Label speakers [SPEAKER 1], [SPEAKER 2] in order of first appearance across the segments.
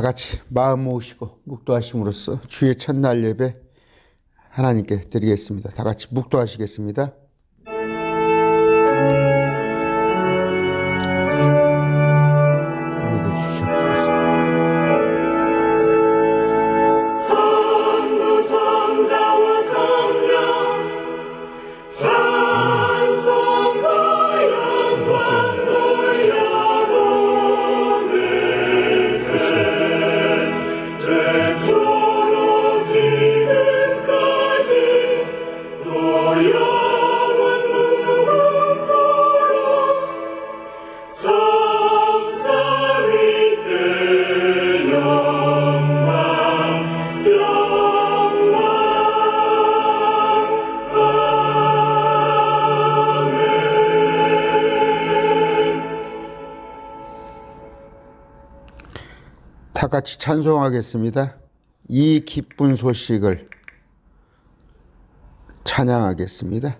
[SPEAKER 1] 같이 마음 모으시고 묵도하심으로써 주의 첫날 예배 하나님께 드리겠습니다. 다 같이 묵도하시겠습니다. 다 같이 찬송하겠습니다. 이 기쁜 소식을 찬양하겠습니다.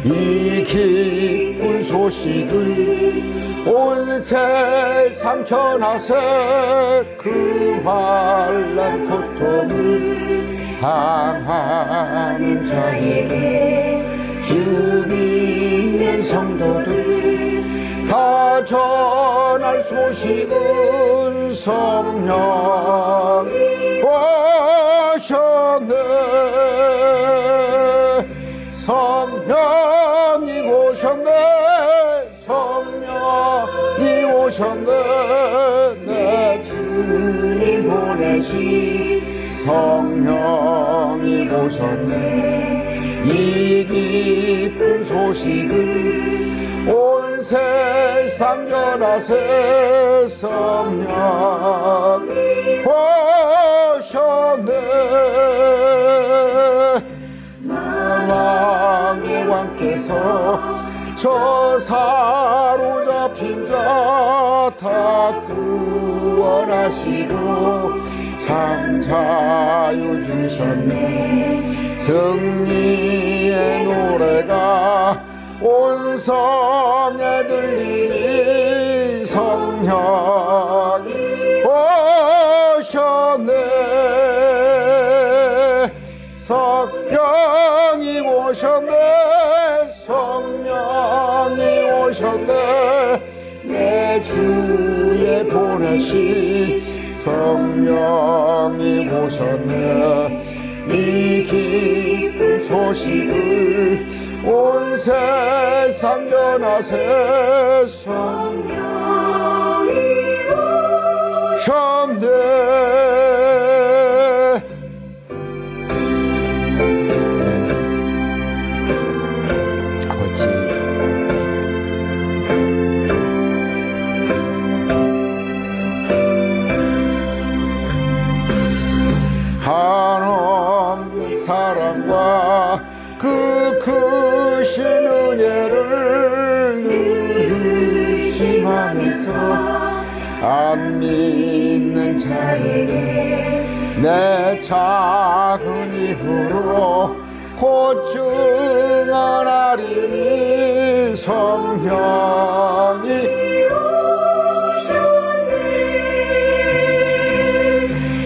[SPEAKER 1] 이 기쁜 소식을 온 세상 전하세 그 환난 고통을 당하는 자에게 주 믿는 성도들 다 전할 소식은 성령이 오셨네. 성령이 오셨네. 성령이 오셨네. 내 주님 보내신 성령이 오셨네. 이 기쁜 소식을 온 세상 전하세 성령이 오셨네. 왕의 왕께서 저 사로잡힌 자 다 구원하시고 참 자유 주셨네. 승리의 노래가 온 성에 들리니 성령이 오셨네. 성령이 오셨네. 성령이 오셨네. 내 주에 보내신 성령이 오셨네. 이 기쁜 소식을 온 세상 전하세 성령이 오셨네. 한없는 사랑과 그 크신 은혜를 늘 의심하면서 안 믿는 자에게 내 작은 입으로 곧 증언하리니 성령이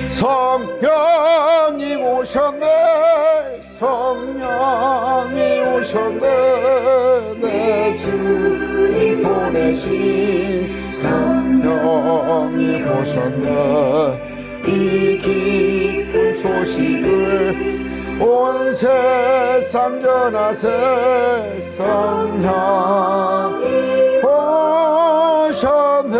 [SPEAKER 1] 성령이 오셨네. 성령이 오셨네. 내 주님 보내신 성령이 오셨네. 이 기쁜 소식을 온 세상 전하세 성령이 오셨네.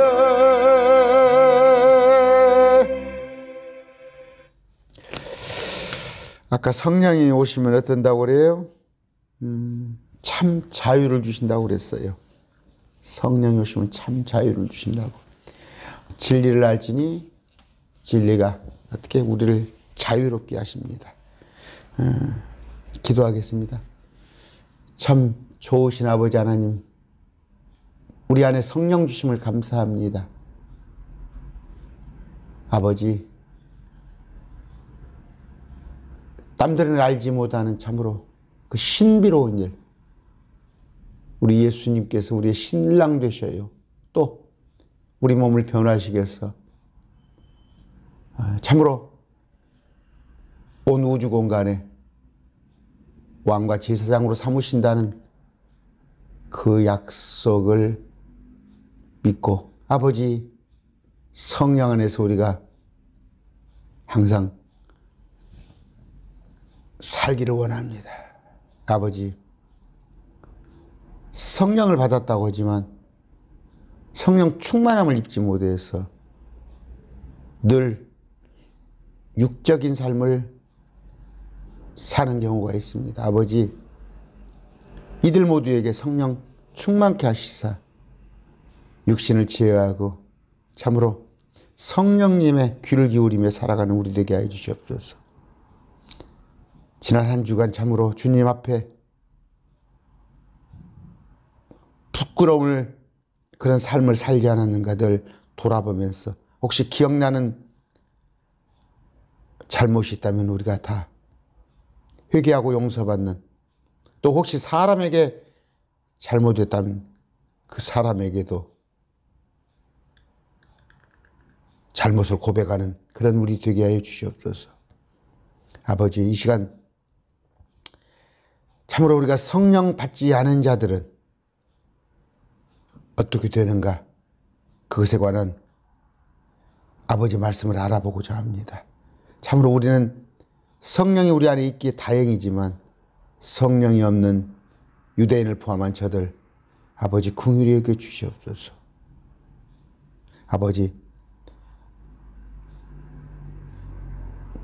[SPEAKER 1] 아까 성령이 오시면 어떤다고 그래요? 참 자유를 주신다고 그랬어요. 성령이 오시면 참 자유를 주신다고. 진리를 알지니 진리가 어떻게 우리를 자유롭게 하십니다. 기도하겠습니다. 참 좋으신 아버지 하나님, 우리 안에 성령 주심을 감사합니다. 아버지, 남들은 알지 못하는 참으로 그 신비로운 일, 우리 예수님께서 우리의 신랑 되셔요. 또 우리 몸을 변화시키 위해서 참으로 온 우주 공간에 왕과 제사장으로 삼으신다는 그 약속을 믿고 아버지 성령 안에서 우리가 항상 살기를 원합니다. 아버지, 성령을 받았다고 하지만 성령 충만함을 입지 못해서 늘 육적인 삶을 사는 경우가 있습니다. 아버지, 이들 모두에게 성령 충만케 하시사 육신을 제어하고 참으로 성령님의 귀를 기울이며 살아가는 우리 되게 해 주시옵소서. 지난 한 주간 참으로 주님 앞에 부끄러움을 그런 삶을 살지 않았는가들 돌아보면서 혹시 기억나는 잘못이 있다면 우리가 다 회개하고 용서받는, 또 혹시 사람에게 잘못했다면 그 사람에게도 잘못을 고백하는 그런 우리 되게 하여 주시옵소서. 아버지, 이 시간 참으로 우리가 성령 받지 않은 자들은 어떻게 되는가, 그것에 관한 아버지 말씀을 알아보고자 합니다. 참으로 우리는 성령이 우리 안에 있기에 다행이지만 성령이 없는 유대인을 포함한 저들 아버지 긍휼히 여겨 주시옵소서. 아버지,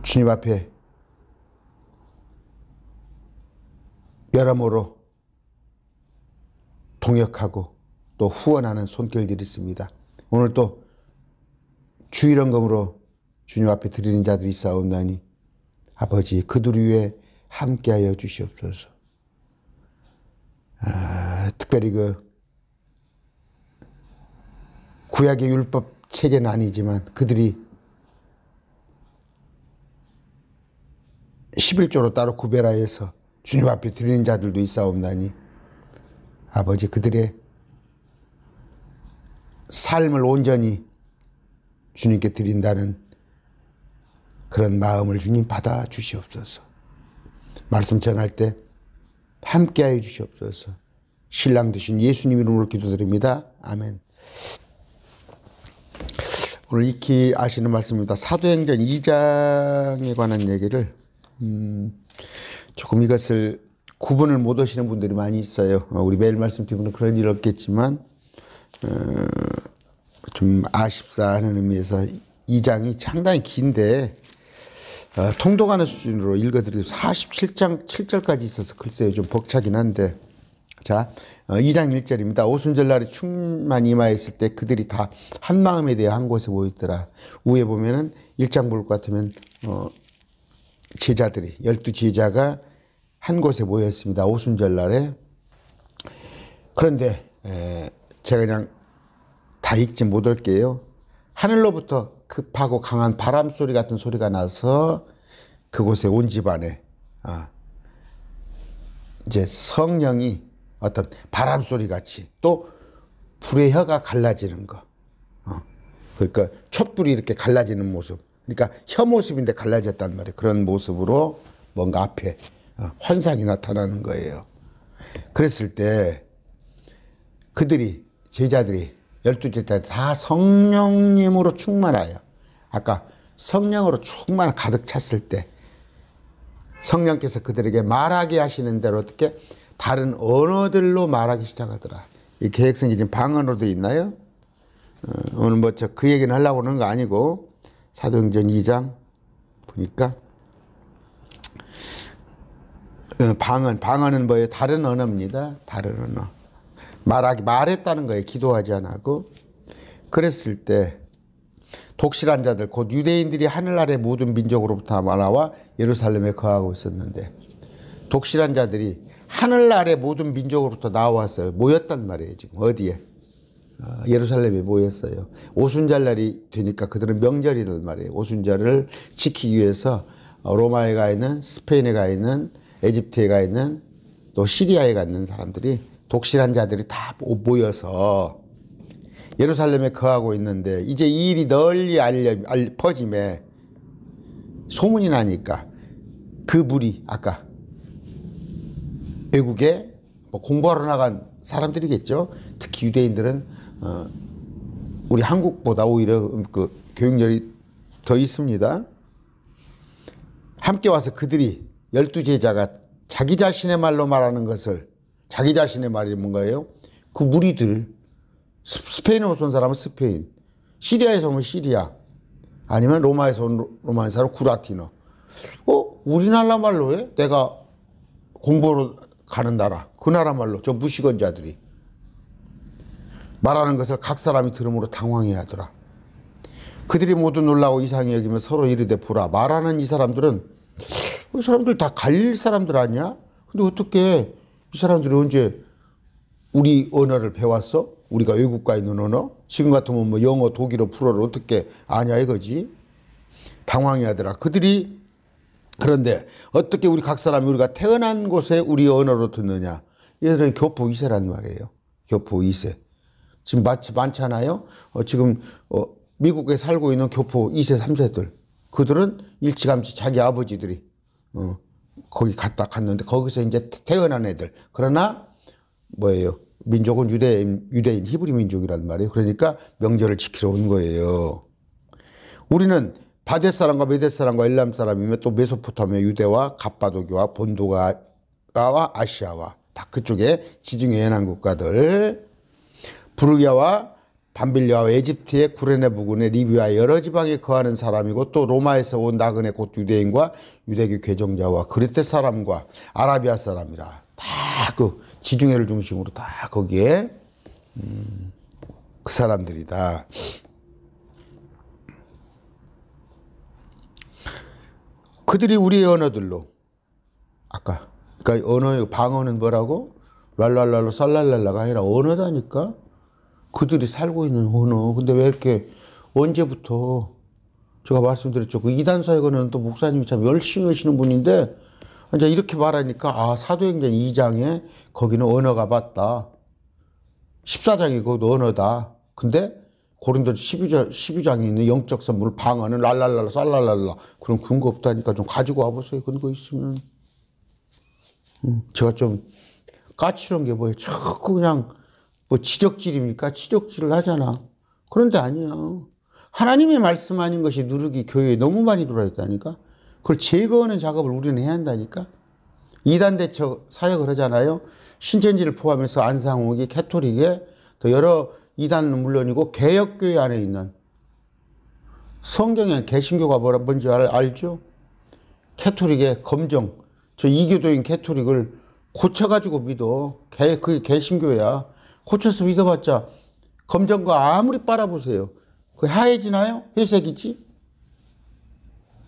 [SPEAKER 1] 주님 앞에 여러모로 동역하고 또 후원하는 손길들이 있습니다. 오늘 또 주일헌금으로 주님 앞에 드리는 자들이 있사옵나니 아버지, 그들 위에 함께하여 주시옵소서. 특별히 그 구약의 율법 체계는 아니지만 그들이 11조로 따로 구별하여서 주님 앞에 드리는 자들도 있사옵나니 아버지, 그들의 삶을 온전히 주님께 드린다는 그런 마음을 주님 받아 주시옵소서. 말씀 전할 때 함께하여 주시옵소서. 신랑 되신 예수님 이름으로 기도드립니다. 아멘. 오늘 익히 아시는 말씀입니다. 사도행전 2장에 관한 얘기를 조금 이것을 구분을 못 하시는 분들이 많이 있어요. 우리 매일 말씀 드리면 그런 일 없겠지만 좀 아쉽사 하는 의미에서 2장이 상당히 긴데 통독하는 수준으로 읽어드리고 47장 7절까지 있어서 글쎄요 좀 벅차긴 한데, 자 2장 1절입니다. 오순절날에 충만 임하였을 때 그들이 다 한 마음에 대해 한 곳에 모였더라. 위에 보면은 1장 볼 것 같으면 제자들이 12제자가 한 곳에 모였습니다. 오순절날에. 그런데 제가 그냥 다 읽지 못할게요. 하늘로부터 급하고 강한 바람 소리 같은 소리가 나서 그곳에 온 집안에 이제 성령이 어떤 바람 소리 같이, 또 불의 혀가 갈라지는 거, 그러니까 촛불이 이렇게 갈라지는 모습, 그러니까 혀 모습인데 갈라졌단 말이에요. 그런 모습으로 뭔가 앞에 환상이 나타나는 거예요. 그랬을 때 그들이, 제자들이 12제자 다 성령님으로 충만하여, 아까 성령으로 충만 가득 찼을 때 성령께서 그들에게 말하게 하시는 대로 어떻게 다른 언어들로 말하기 시작하더라. 이 계획성이 지금 방언으로 돼 있나요? 오늘 뭐 그 얘기는 하려고 하는 거 아니고 사도행전 2장 보니까 방언은 뭐예요? 다른 언어입니다. 다른 언어. 말했다는 거예요. 기도하지 않고. 그랬을 때 독실한 자들 곧 유대인들이 하늘 아래 모든 민족으로부터 나와 예루살렘에 거하고 있었는데, 독실한 자들이 하늘 아래 모든 민족으로부터 나왔어요. 모였단 말이에요. 지금 어디에? 예루살렘에 모였어요. 오순절날이 되니까 그들은 명절이란 말이에요. 오순절을 지키기 위해서 로마에 가 있는, 스페인에 가 있는, 에집트에 가 있는, 또 시리아에 가 있는 사람들이, 독실한 자들이 다 모여서 예루살렘에 거하고 있는데, 이제 이 일이 널리 퍼짐에 소문이 나니까 그 무리, 아까 외국에 공부하러 나간 사람들이겠죠. 특히 유대인들은 우리 한국보다 오히려 그 교육열이 더 있습니다. 함께 와서 그들이 12제자가 자기 자신의 말로 말하는 것을, 자기 자신의 말이 뭔가요? 그 무리들, 스페인에서 온 사람은 스페인, 시리아에서 오면 시리아, 아니면 로마에서 온 로마인 사람 구라티너. 우리나라 말로 해? 내가 공부하러 가는 나라, 그 나라 말로 저 무시건자들이 말하는 것을 각 사람이 들음으로 당황해 하더라. 그들이 모두 놀라고 이상히 여기며 서로 이르되 보라. 말하는 이 사람들은, 이 사람들 다 갈릴 사람들 아니야? 근데 어떻게 이 사람들이 언제 우리 언어를 배웠어? 우리가 외국가에 있는 언어? 지금 같으면 뭐 영어, 독일어, 불어를 어떻게 아냐 이거지? 당황해 하더라. 그들이 그런데 어떻게 우리 각 사람이 우리가 태어난 곳에 우리 언어로 듣느냐? 얘들은 교포 2세란 말이에요. 교포 2세. 지금 많잖아요. 지금 미국에 살고 있는 교포 2세, 3세들. 그들은 일찌감치 자기 아버지들이 거기 갔는데 거기서 이제 태어난 애들. 그러나 뭐예요? 민족은 유대인 히브리 민족이란 말이에요. 그러니까 명절을 지키러 온 거예요. 우리는 바데 사람과 메데 사람과 엘람 사람이며 또 메소포타미아, 유대와 갑바도교와 본도가와 아시아와 다 그쪽에 지중해 연안 국가들, 부르기아와 밤빌리아와 에집트의 구레네 부근의 리비아 여러 지방에 거하는 사람이고, 또 로마에서 온 나그네 곧 유대인과 유대교 개종자와 그리스 사람과 아라비아 사람이라 다 그 지중해를 중심으로 다 거기에 그 사람들이다. 그들이 우리의 언어들로, 아까 그러니까 언어의 방언은 뭐라고? 랄랄랄로 쌀랄랄라가 아니라 언어다니까. 그들이 살고 있는 언어. 근데 왜 이렇게 언제부터 제가 말씀드렸죠. 그 이단사역은 또 목사님이 참 열심히 하시는 분인데 이제 이렇게 말하니까 사도행전 2장에 거기는 언어가 맞다. 14장이 그것도 언어다. 근데 고린도 12장에 있는 영적 선물 방언은 랄랄랄라 쌀랄랄라. 그럼 근거 없다니까 좀 가지고 와보세요. 근거 있으면. 제가 좀 까칠한 게 뭐예요. 자꾸 그냥 뭐 지적질입니까? 지적질을 하잖아. 그런데 아니야. 하나님의 말씀 아닌 것이 누르기 교회에 너무 많이 들어있다니까. 그걸 제거하는 작업을 우리는 해야 한다니까. 이단 대처 사역을 하잖아요. 신천지를 포함해서 안상욱이 캐토릭에 또 여러 이단은 물론이고 개혁교회 안에 있는 성경에 개신교가 뭔지 알죠? 캐토릭의 검정, 저 이교도인 캐토릭을 고쳐가지고 믿어. 그게 개신교야. 고쳐서 믿어봤자 검정과 아무리 빨아보세요. 그게 하얘지나요? 회색이지?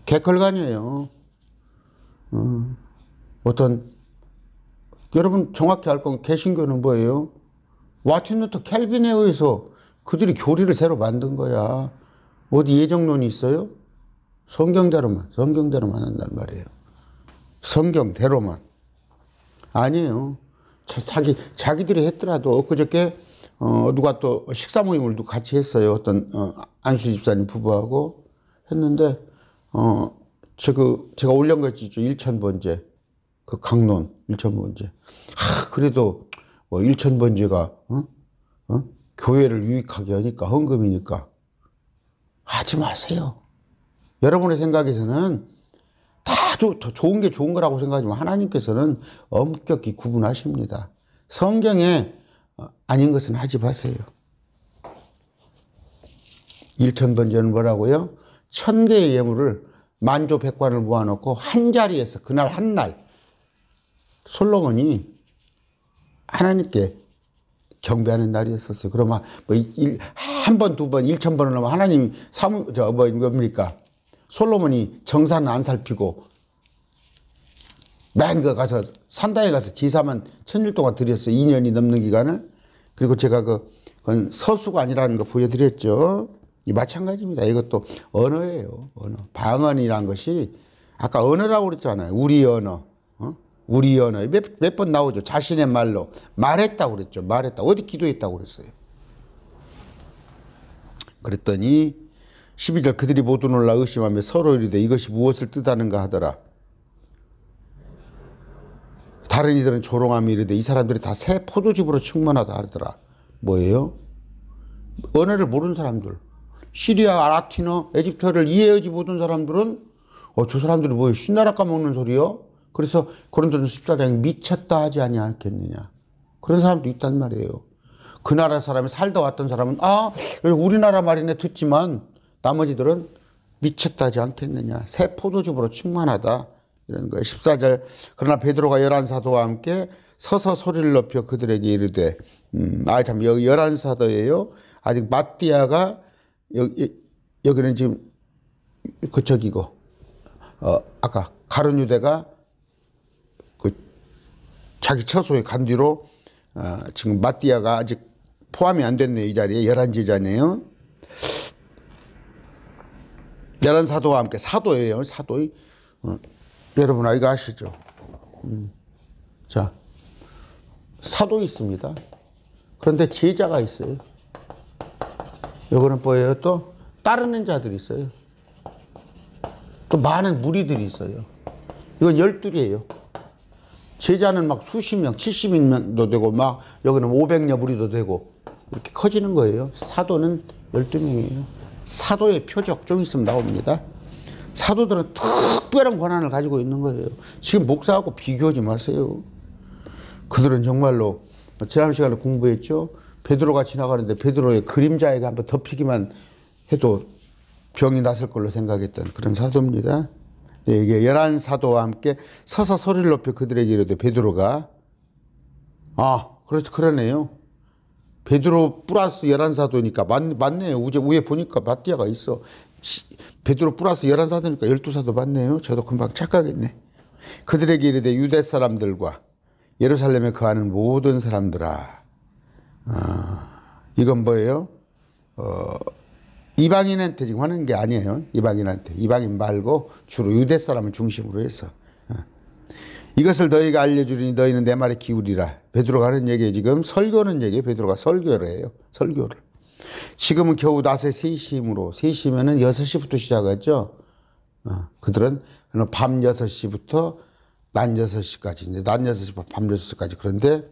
[SPEAKER 1] 개컬간이에요. 여러분 정확히 알 건 개신교는 뭐예요? 마틴 루터 켈빈에 의해서 그들이 교리를 새로 만든 거야. 어디 예정론이 있어요? 성경대로만 한단 말이에요. 성경대로만. 아니에요. 자기들이 했더라도 엊그저께 누가 또 식사 모임을 같이 했어요. 어떤 안수 집사님 부부하고 했는데 제가 올린 거 있죠. 일천번제. 그 강론 일천번제. 그래도 뭐 일천번제가 교회를 유익하게 하니까 헌금이니까 하지 마세요. 여러분의 생각에서는 다 좋은 게 좋은 거라고 생각하지만 하나님께서는 엄격히 구분하십니다. 성경에 아닌 것은 하지 마세요. 일천번제는 뭐라고요? 1000개의 예물을 만조백관을 모아놓고 한 자리에서 그날 한 날 솔로몬이 하나님께 경배하는 날이었었어요. 그러면 한 번, 두 번, 1000번을 하면 하나님 뭡니까? 솔로몬이 정사는 안 살피고 맨 그 가서 산다에 가서 제사만 1000일 동안 드렸어요. 2년이 넘는 기간을. 그리고 제가 그 그건 서수가 아니라는 거 보여드렸죠. 이 마찬가지입니다. 이것도 언어예요. 언어. 방언이란 것이 아까 언어라고 그랬잖아요. 우리 언어. 우리 언어. 몇 번 나오죠. 자신의 말로 말했다고 그랬죠. 말했다. 어디 기도했다고 그랬어요. 그랬더니 12절 그들이 모두 놀라 의심하며 서로 이르되 이것이 무엇을 뜻하는가 하더라. 다른 이들은 조롱하며 이르되 이 사람들이 다 새 포도즙으로 충만하다 하더라. 뭐예요? 언어를 모르는 사람들. 시리아, 라틴어, 에집트어를 이해하지 못한 사람들은 저 사람들이 뭐예요? 신나라 까먹는 소리요? 그래서 고린도전서 14장에 미쳤다 하지 않겠느냐. 그런 사람도 있단 말이에요. 그 나라 사람이 살다 왔던 사람은 우리나라 말이네 듣지만 나머지들은 미쳤다 하지 않겠느냐. 새 포도즙으로 충만하다. 이런 거예요. 14절 그러나 베드로가 열한 사도와 함께 서서 소리를 높여 그들에게 이르되 참 여기 열한 사도예요. 아직 마띠아가 여기는 지금 저기고 아까 가룟 유대가 그 자기 처소에 간 뒤로 지금 마띠아가 아직 포함이 안 됐네요. 이 자리에 열한 제자네요. 열한 사도와 함께 사도예요. 사도의 여러분 이거 아시죠? 자 사도 있습니다. 그런데 제자가 있어요. 요거는 뭐예요? 또 따르는 자들이 있어요. 또 많은 무리들이 있어요. 이건 12이에요. 제자는 막 수십 명, 70명도 되고 막 여기는 500여 무리도 되고 이렇게 커지는 거예요. 사도는 12명이에요. 사도의 표적 좀 있으면 나옵니다. 사도들은 특별한 권한을 가지고 있는 거예요. 지금 목사하고 비교하지 마세요. 그들은 정말로 지난 시간에 공부했죠. 베드로가 지나가는데 베드로의 그림자에게 한번 덮이기만 해도 병이 났을 걸로 생각했던 그런 사도입니다. 이게 열한 사도와 함께 서서 소리를 높여 그들에게 이르되 베드로가 그렇죠. 그러네요. 베드로 플러스 열한 사도니까 맞네요. 위에 보니까 마띠아가 있어. 베드로 플러스 열한 사도니까 12사도 맞네요. 저도 금방 착각했네. 그들에게 이르되 유대 사람들과 예루살렘에 거하는 모든 사람들아. 이건 뭐예요? 이방인한테 지금 하는 게 아니에요. 이방인한테. 이방인 말고 주로 유대 사람을 중심으로 해서. 이것을 너희가 알려주리니 너희는 내 말에 기울이라. 베드로가 하는 얘기에 지금 설교는 얘기예요. 베드로가 설교를 해요. 설교를. 지금은 겨우 낮에 3시이므로 3시면은 6시부터 시작하죠. 그들은 밤 6시부터 낮 6시까지 이제 낮 6시부터 밤 6시까지 그런데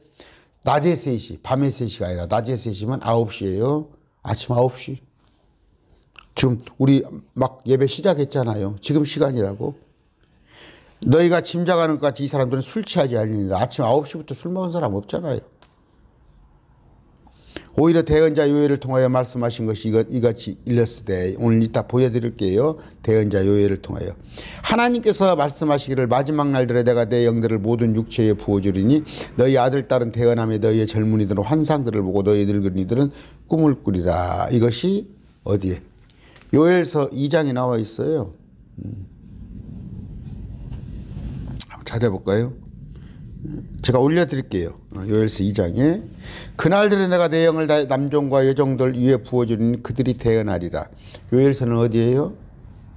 [SPEAKER 1] 낮에 3시, 밤에 3시가 아니라 낮에 3시면 9시예요. 아침 9시. 지금 우리 막 예배 시작했잖아요. 지금 시간이라고. 너희가 짐작하는 것 같이 이 사람들은 술 취하지 아니니라. 아침 9시부터 술 먹은 사람 없잖아요. 오히려 대언자 요회를 통하여 말씀하신 것이 이같이 일렀으되 오늘 이따 보여드릴게요. 대언자 요회를 통하여 하나님께서 말씀하시기를 마지막 날들에 내가 내 영들을 모든 육체에 부어주리니 너희 아들 딸은 대언하며 너희의 젊은이들은 환상들을 보고 너희 늙은이들은 꿈을 꾸리라. 이것이 어디에? 요엘서 2장에 나와 있어요. 한번 찾아볼까요? 제가 올려드릴게요. 요엘서 2장에 그날들에 내가 내 영을 다 남종과 여종들 위에 부어주니 그들이 대언하리라. 요엘서는 어디예요?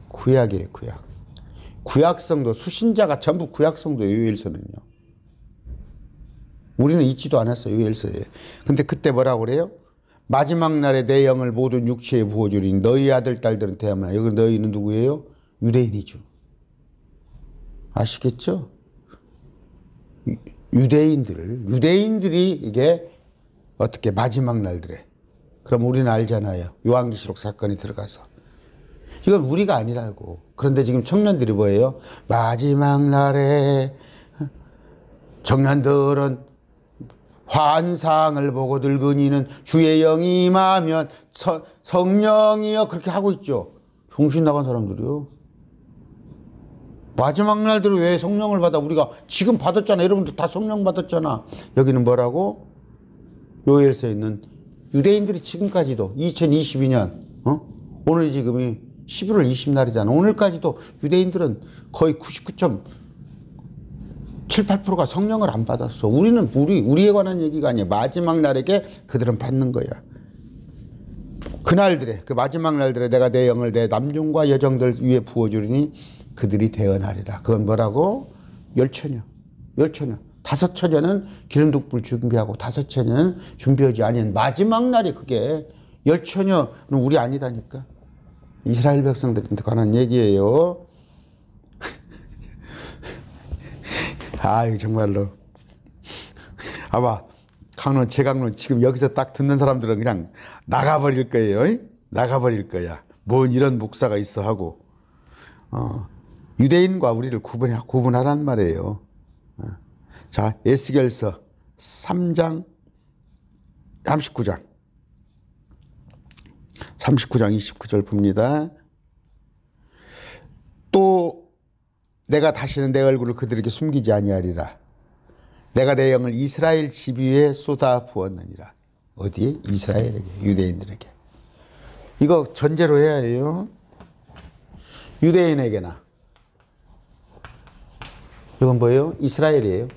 [SPEAKER 1] 구약이에요. 구약. 구약성도 수신자가 전부 구약성도예요. 요엘서는요. 우리는 잊지도 않았어요. 요엘서에. 근데 그때 뭐라고 그래요? 마지막 날에 내 영을 모든 육체에 부어주리니 너희 아들 딸들은 대하면 여기 너희는 누구예요? 유대인이죠. 아시겠죠? 유대인들이 이게 어떻게 마지막 날들에 그럼 우리는 알잖아요. 요한계시록 사건이 들어가서 이건 우리가 아니라고. 그런데 지금 청년들이 뭐예요? 마지막 날에 청년들은 환상을 보고 늙은이는 주의 영이 임하면 성령이여 그렇게 하고 있죠. 정신 나간 사람들이요. 마지막 날들은 왜 성령을 받아? 우리가 지금 받았잖아. 여러분들 다 성령 받았잖아. 여기는 뭐라고? 요엘서에 있는 유대인들이 지금까지도 2022년 오늘이 지금이 11월 20날이잖아. 오늘까지도 유대인들은 거의 99.78%가 성령을 안 받았어. 우리에 관한 얘기가 아니야. 마지막 날에게 그들은 받는 거야. 그날들에 그 마지막 날들에 내가 내 영을 내 남종과 여종들 위에 부어주리니 그들이 대언하리라. 그건 뭐라고? 열처녀. 열처녀. 5처녀는 기름둥불 준비하고 5처녀는 준비하지 아니한 마지막 날이 그게 열처녀는 우리 아니다니까. 이스라엘 백성들한테 관한 얘기예요. 아유 정말로 아마 강론 최강론 지금 여기서 딱 듣는 사람들은 그냥 나가버릴 거예요. 나가버릴 거야. 뭔 이런 목사가 있어 하고 유대인과 우리를 구분하란 말이에요. 자 에스겔서 3장 39장 29절 봅니다. 또 내가 다시는 내 얼굴을 그들에게 숨기지 아니하리라. 내가 내 영을 이스라엘 집 위에 쏟아 부었느니라. 어디에? 이스라엘에게, 유대인들에게. 이거 전제로 해야 해요. 유대인에게나. 이건 뭐예요? 이스라엘이에요.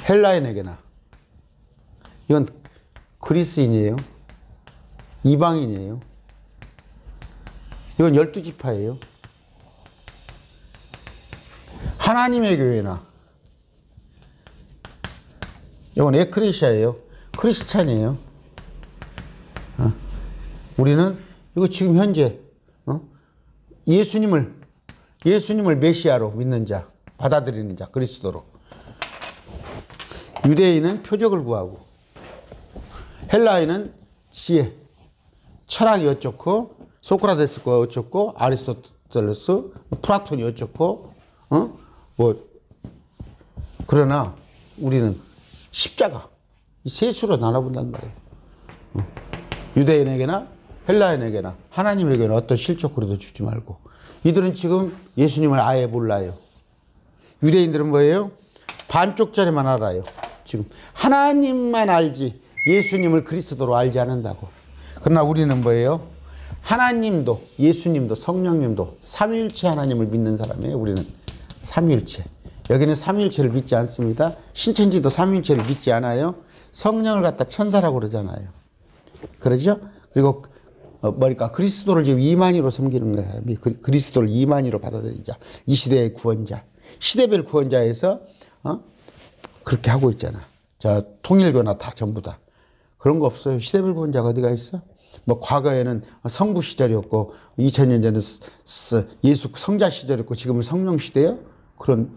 [SPEAKER 1] 헬라인에게나. 이건 그리스인이에요. 이방인이에요. 이건 12지파예요. 하나님의 교회나. 이건 에크레시아예요. 크리스찬이에요. 우리는 이거 지금 현재 예수님을 메시아로 믿는 자, 받아들이는 자, 그리스도로. 유대인은 표적을 구하고 헬라인은 지혜, 철학이 어쩌고 소크라테스가 어쩌고 아리스토텔레스, 플라톤이 어쩌고 그러나 우리는 십자가 이 세 수로 나눠본단 말이에요. 유대인에게나 헬라인에게나 하나님에게는 어떤 실족거리도 주지 말고. 이들은 지금 예수님을 아예 몰라요. 유대인들은 뭐예요? 반쪽짜리만 알아요. 지금 하나님만 알지 예수님을 그리스도로 알지 않는다고. 그러나 우리는 뭐예요? 하나님도 예수님도 성령님도 삼위일체 하나님을 믿는 사람이에요. 우리는 삼위일체. 여기는 삼위일체를 믿지 않습니다. 신천지도 삼위일체를 믿지 않아요. 성령을 갖다 천사라고 그러잖아요. 그러죠? 그리고 뭐랄까 그리스도를 지금 이만희로 섬기는 사람이 그리스도를 이만희로 받아들이는 자, 이 시대의 구원자, 시대별 구원자에서 그렇게 하고 있잖아. 자, 통일교나 다 전부 다 그런 거 없어요. 시대별 구원자가 어디가 있어? 뭐 과거에는 성부 시절이었고 2000년 전에 예수 성자 시절이었고 지금은 성령 시대요. 그런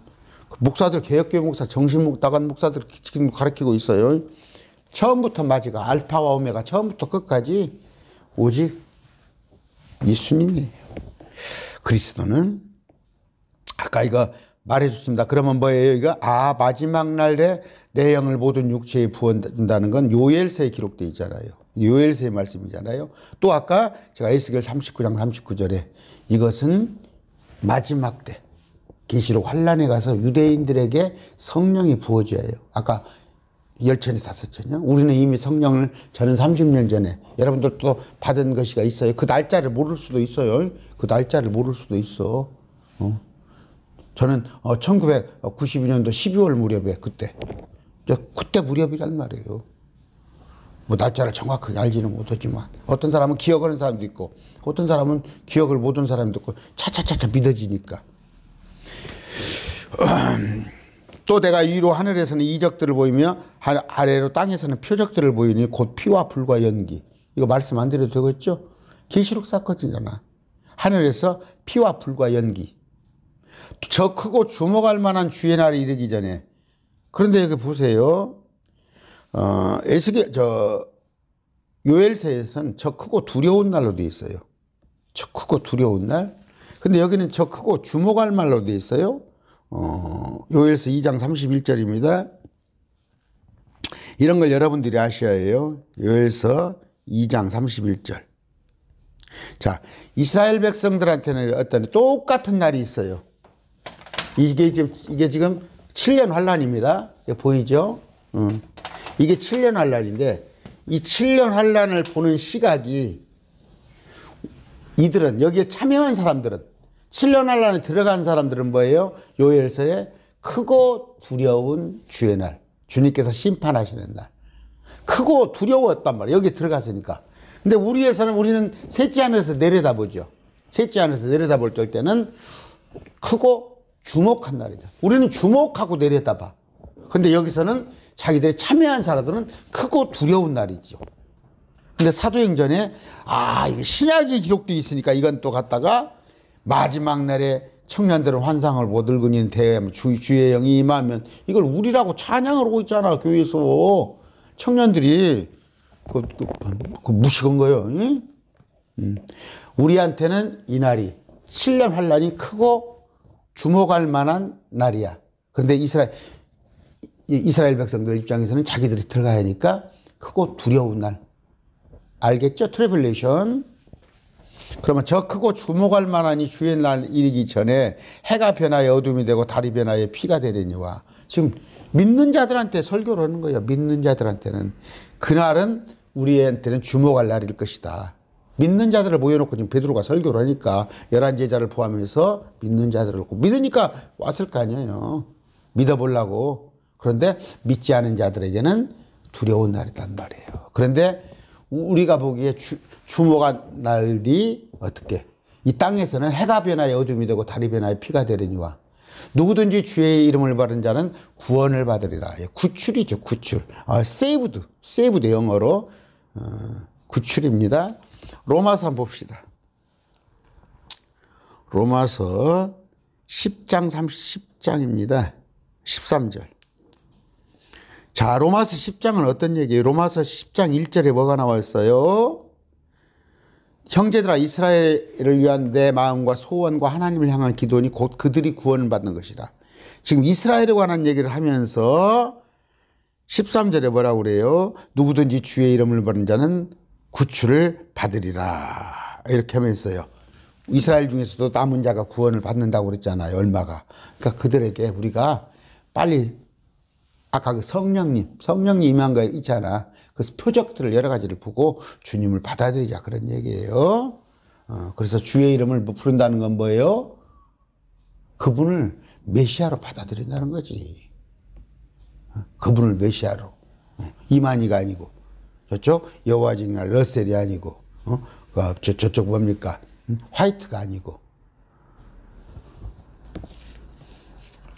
[SPEAKER 1] 목사들 개혁교회 목사 정신목 나간 목사들 지금 가르치고 있어요. 처음부터 마지가 알파와 오메가 처음부터 끝까지 오직 예수님이에요. 그리스도는 아까 이거 말해줬습니다. 그러면 뭐예요? 이거 마지막 날에 내 영을 모든 육체에 부어준다는 건 요엘서에 기록되어 있잖아요. 요엘서의 말씀이잖아요. 또 아까 제가 에스겔 39장 39절에 이것은 마지막 때 계시록 환란에 가서 유대인들에게 성령이 부어져야 해요. 아까 10천이 5천이요. 우리는 이미 성령을 저는 30년 전에 여러분들도 받은 것이 있어요. 그 날짜를 모를 수도 있어요. 그 날짜를 모를 수도 있어. 저는 1992년도 12월 무렵에 그때 무렵이란 말이에요. 뭐 날짜를 정확하게 알지는 못하지만 어떤 사람은 기억하는 사람도 있고 어떤 사람은 기억을 못한 사람도 있고 차차차차 믿어지니까. 또 내가 위로 하늘에서는 이적들을 보이며 아래로 땅에서는 표적들을 보이니 곧 피와 불과 연기. 이거 말씀 안 드려도 되겠죠? 계시록 사건이잖아. 하늘에서 피와 불과 연기. 저 크고 주목할 만한 주의 날이 이르기 전에. 그런데 여기 보세요. 요엘서에서는 저 크고 두려운 날로 돼 있어요. 저 크고 두려운 날. 근데 여기는 저 크고 주목할 말로 돼 있어요. 요엘서 2장 31절입니다. 이런 걸 여러분들이 아셔야 해요. 요엘서 2장 31절. 자, 이스라엘 백성들한테는 어떤 똑같은 날이 있어요. 이게 지금 7년 환란입니다. 보이죠? 이게 7년 환란인데 이 7년 환란을 보는 시각이 이들은 여기에 참여한 사람들은 7년 환란에 들어간 사람들은 뭐예요? 요엘서에 크고 두려운 주의 날. 주님께서 심판하시는 날. 크고 두려웠단 말이에요. 여기 들어갔으니까. 근데 우리는 셋째 하늘에서 내려다보죠. 셋째 하늘에서 내려다볼 때는 크고 주목한 날이다. 우리는 주목하고 내려다봐. 근데 여기서는 자기들이 참여한 사람들은 크고 두려운 날이죠. 근데 사도행전에 이게 신약의 기록도 있으니까 이건 또 갖다가 마지막 날에 청년들은 환상을 못 늙은이는 주의 영이 임하면 이걸 우리라고 찬양을 하고 있잖아. 교회에서 청년들이 그 무식한 거예요. 우리한테는 이 날이 7년 환란이 크고 주목할 만한 날이야. 그런데 이스라엘 백성들 입장에서는 자기들이 들어가야 하니까 크고 두려운 날. 알겠죠? 트래블레이션. 그러면 저 크고 주목할 만한이 주의 날 이르기 전에 해가 변하여 어둠이 되고 달이 변하여 피가 되려니와. 지금 믿는 자들한테 설교를 하는 거예요. 믿는 자들한테는. 그날은 우리한테는 주목할 날일 것이다. 믿는 자들을 모여놓고 지금 베드로가 설교를 하니까 11제자를 포함해서 믿는 자들을 놓고 믿으니까 왔을 거 아니에요. 믿어보려고. 그런데 믿지 않은 자들에게는 두려운 날이란 말이에요. 그런데 우리가 보기에 주목한 날이 어떻게? 이 땅에서는 해가 변하여 어둠이 되고 달이 변하여 피가 되려니와 누구든지 주의 이름을 받은 자는 구원을 받으리라. 구출이죠, 구출. saved 영어로 구출입니다. 로마서 한번 봅시다. 로마서 10장 10장입니다. 13절. 자, 로마서 10장은 어떤 얘기예요? 로마서 10장 1절에 뭐가 나와 있어요? 형제들아, 이스라엘을 위한 내 마음과 소원과 하나님을 향한 기도니 곧 그들이 구원을 받는 것이라. 지금 이스라엘에 관한 얘기를 하면서 13절에 뭐라고 그래요? 누구든지 주의 이름을 받는 자는 구출을 받으리라. 이렇게 하면서요. 이스라엘 중에서도 남은 자가 구원을 받는다고 그랬잖아요. 얼마가. 그러니까 그들에게 우리가 빨리 아까 그 성령님 임한 거 있잖아. 그래서 표적들을 여러 가지를 보고 주님을 받아들이자 그런 얘기예요. 그래서 주의 이름을 부른다는 건 뭐예요? 그분을 메시아로 받아들인다는 거지. 그분을 메시아로. 이만희가 아니고 저쪽 여호와 증인 러셀이 아니고 저쪽 뭡니까? 화이트가 아니고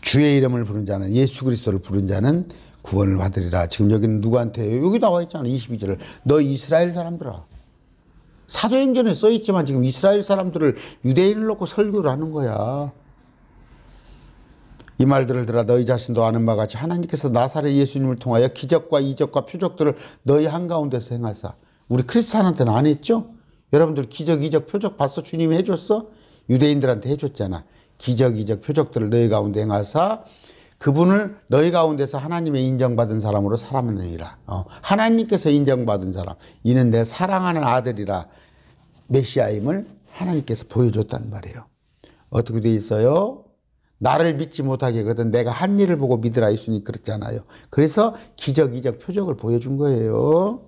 [SPEAKER 1] 주의 이름을 부른 자는 예수 그리스도를 부른 자는 구원을 받으리라. 지금 여기는 누구한테? 여기 나와 있잖아. 22절을. 너 이스라엘 사람들아. 사도행전에 써 있지만 지금 이스라엘 사람들을 유대인을 놓고 설교를 하는 거야. 이 말들을 들어 너희 자신도 아는 바와 같이 하나님께서 나사렛 예수님을 통하여 기적과 이적과 표적들을 너희 한가운데서 행하사. 우리 크리스찬한테는 안 했죠? 여러분들 기적, 이적, 표적 봤어? 주님이 해줬어? 유대인들한테 해줬잖아. 기적, 이적, 표적들을 너희 가운데 행하사 그분을 너희 가운데서 하나님의 인정받은 사람으로 삼으니라. 하나님께서 인정받은 사람. 이는 내 사랑하는 아들이라. 메시아임을 하나님께서 보여줬단 말이에요. 어떻게 돼 있어요? 나를 믿지 못하게 하거든 내가 한 일을 보고 믿으라 예수님 그랬잖아요. 그래서 기적, 이적, 표적을 보여준 거예요.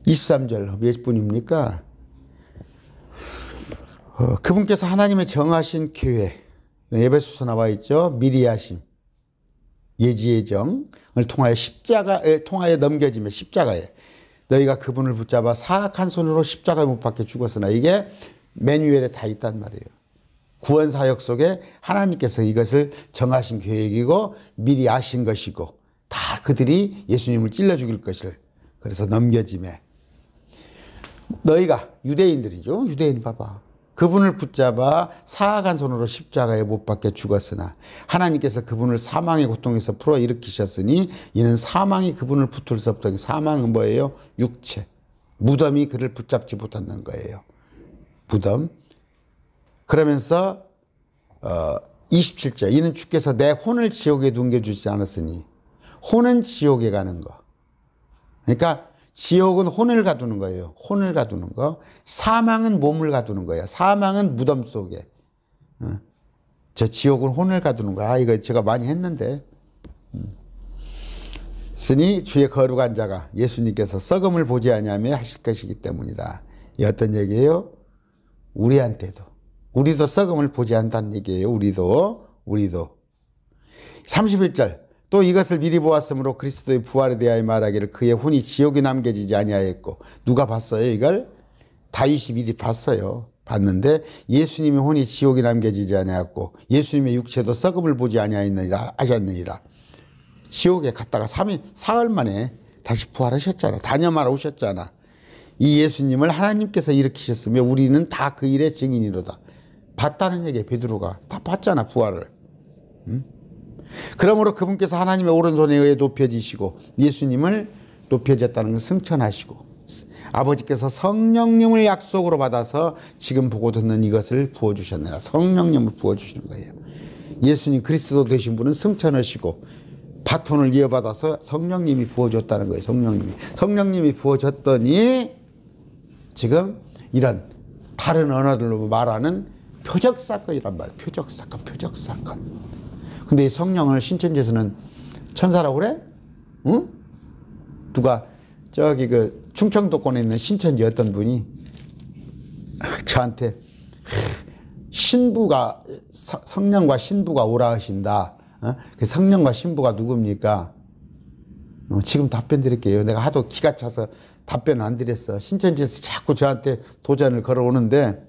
[SPEAKER 1] 23절 몇 분입니까? 그분께서 하나님의 정하신 계획, 에베소서 나와 있죠. 미리 하심, 예지예정을 통하여 십자가에 통하여 넘겨지며 십자가에 너희가 그분을 붙잡아 사악한 손으로 십자가에 못 박혀 죽었으나 이게 매뉴얼에 다 있단 말이에요. 구원 사역 속에 하나님께서 이것을 정하신 계획이고 미리 아신 것이고 다 그들이 예수님을 찔러 죽일 것을 그래서 넘겨짐에 너희가 유대인들이죠. 유대인 봐봐. 그분을 붙잡아 사악한 손으로 십자가에 못 박혀 죽었으나 하나님께서 그분을 사망의 고통에서 풀어 일으키셨으니 이는 사망이 그분을 붙을 수 없던 사망은 뭐예요? 육체. 무덤이 그를 붙잡지 못한다는 거예요. 무덤. 그러면서 27절 이는 주께서 내 혼을 지옥에 num겨주지 않았으니 혼은 지옥에 가는 거. 그러니까 지옥은 혼을 가두는 거예요. 혼을 가두는 거. 사망은 몸을 가두는 거야. 사망은 무덤 속에. 저 지옥은 혼을 가두는 거야. 이거 제가 많이 했는데. 쓰니 주의 거룩한 자가 예수님께서 썩음을 보지 아니하며 하실 것이기 때문이다. 이 어떤 얘기예요? 우리한테도. 우리도 썩음을 보지 않는다는 얘기예요. 우리도. 31절. 또 이것을 미리 보았으므로 그리스도의 부활에 대하여 말하기를 그의 혼이 지옥에 남겨지지 아니하였고. 누가 봤어요 이걸? 다윗이 미리 봤어요. 봤는데 예수님의 혼이 지옥에 남겨지지 아니하였고 예수님의 육체도 썩음을 보지 아니하였느니라 하셨느니라. 지옥에 갔다가 사흘 만에 다시 부활하셨잖아. 단념하러 오셨잖아. 이 예수님을 하나님께서 일으키셨으며 우리는 다 그 일의 증인이로다. 봤다는 얘기에 베드로가 다 봤잖아 부활을. 응? 그러므로 그분께서 하나님의 오른손에 의해 높여지시고 예수님을 높여졌다는 걸 승천하시고 아버지께서 성령님을 약속으로 받아서 지금 보고 듣는 이것을 부어주셨느라. 성령님을 부어주시는 거예요. 예수님 그리스도 되신 분은 승천하시고 바톤을 이어받아서 성령님이 부어줬다는 거예요. 성령님이 부어줬더니 지금 이런 다른 언어들로 말하는 표적사건이란 말이에요. 표적사건. 근데 이 성령을 신천지에서는 천사라고 그래? 응? 누가 저기 그 충청도권에 있는 신천지 어떤 분이 저한테 신부가 성령과 신부가 오라 하신다. 그 성령과 신부가 누굽니까? 지금 답변 드릴게요. 내가 하도 기가 차서 답변 안 드렸어. 신천지에서 자꾸 저한테 도전을 걸어오는데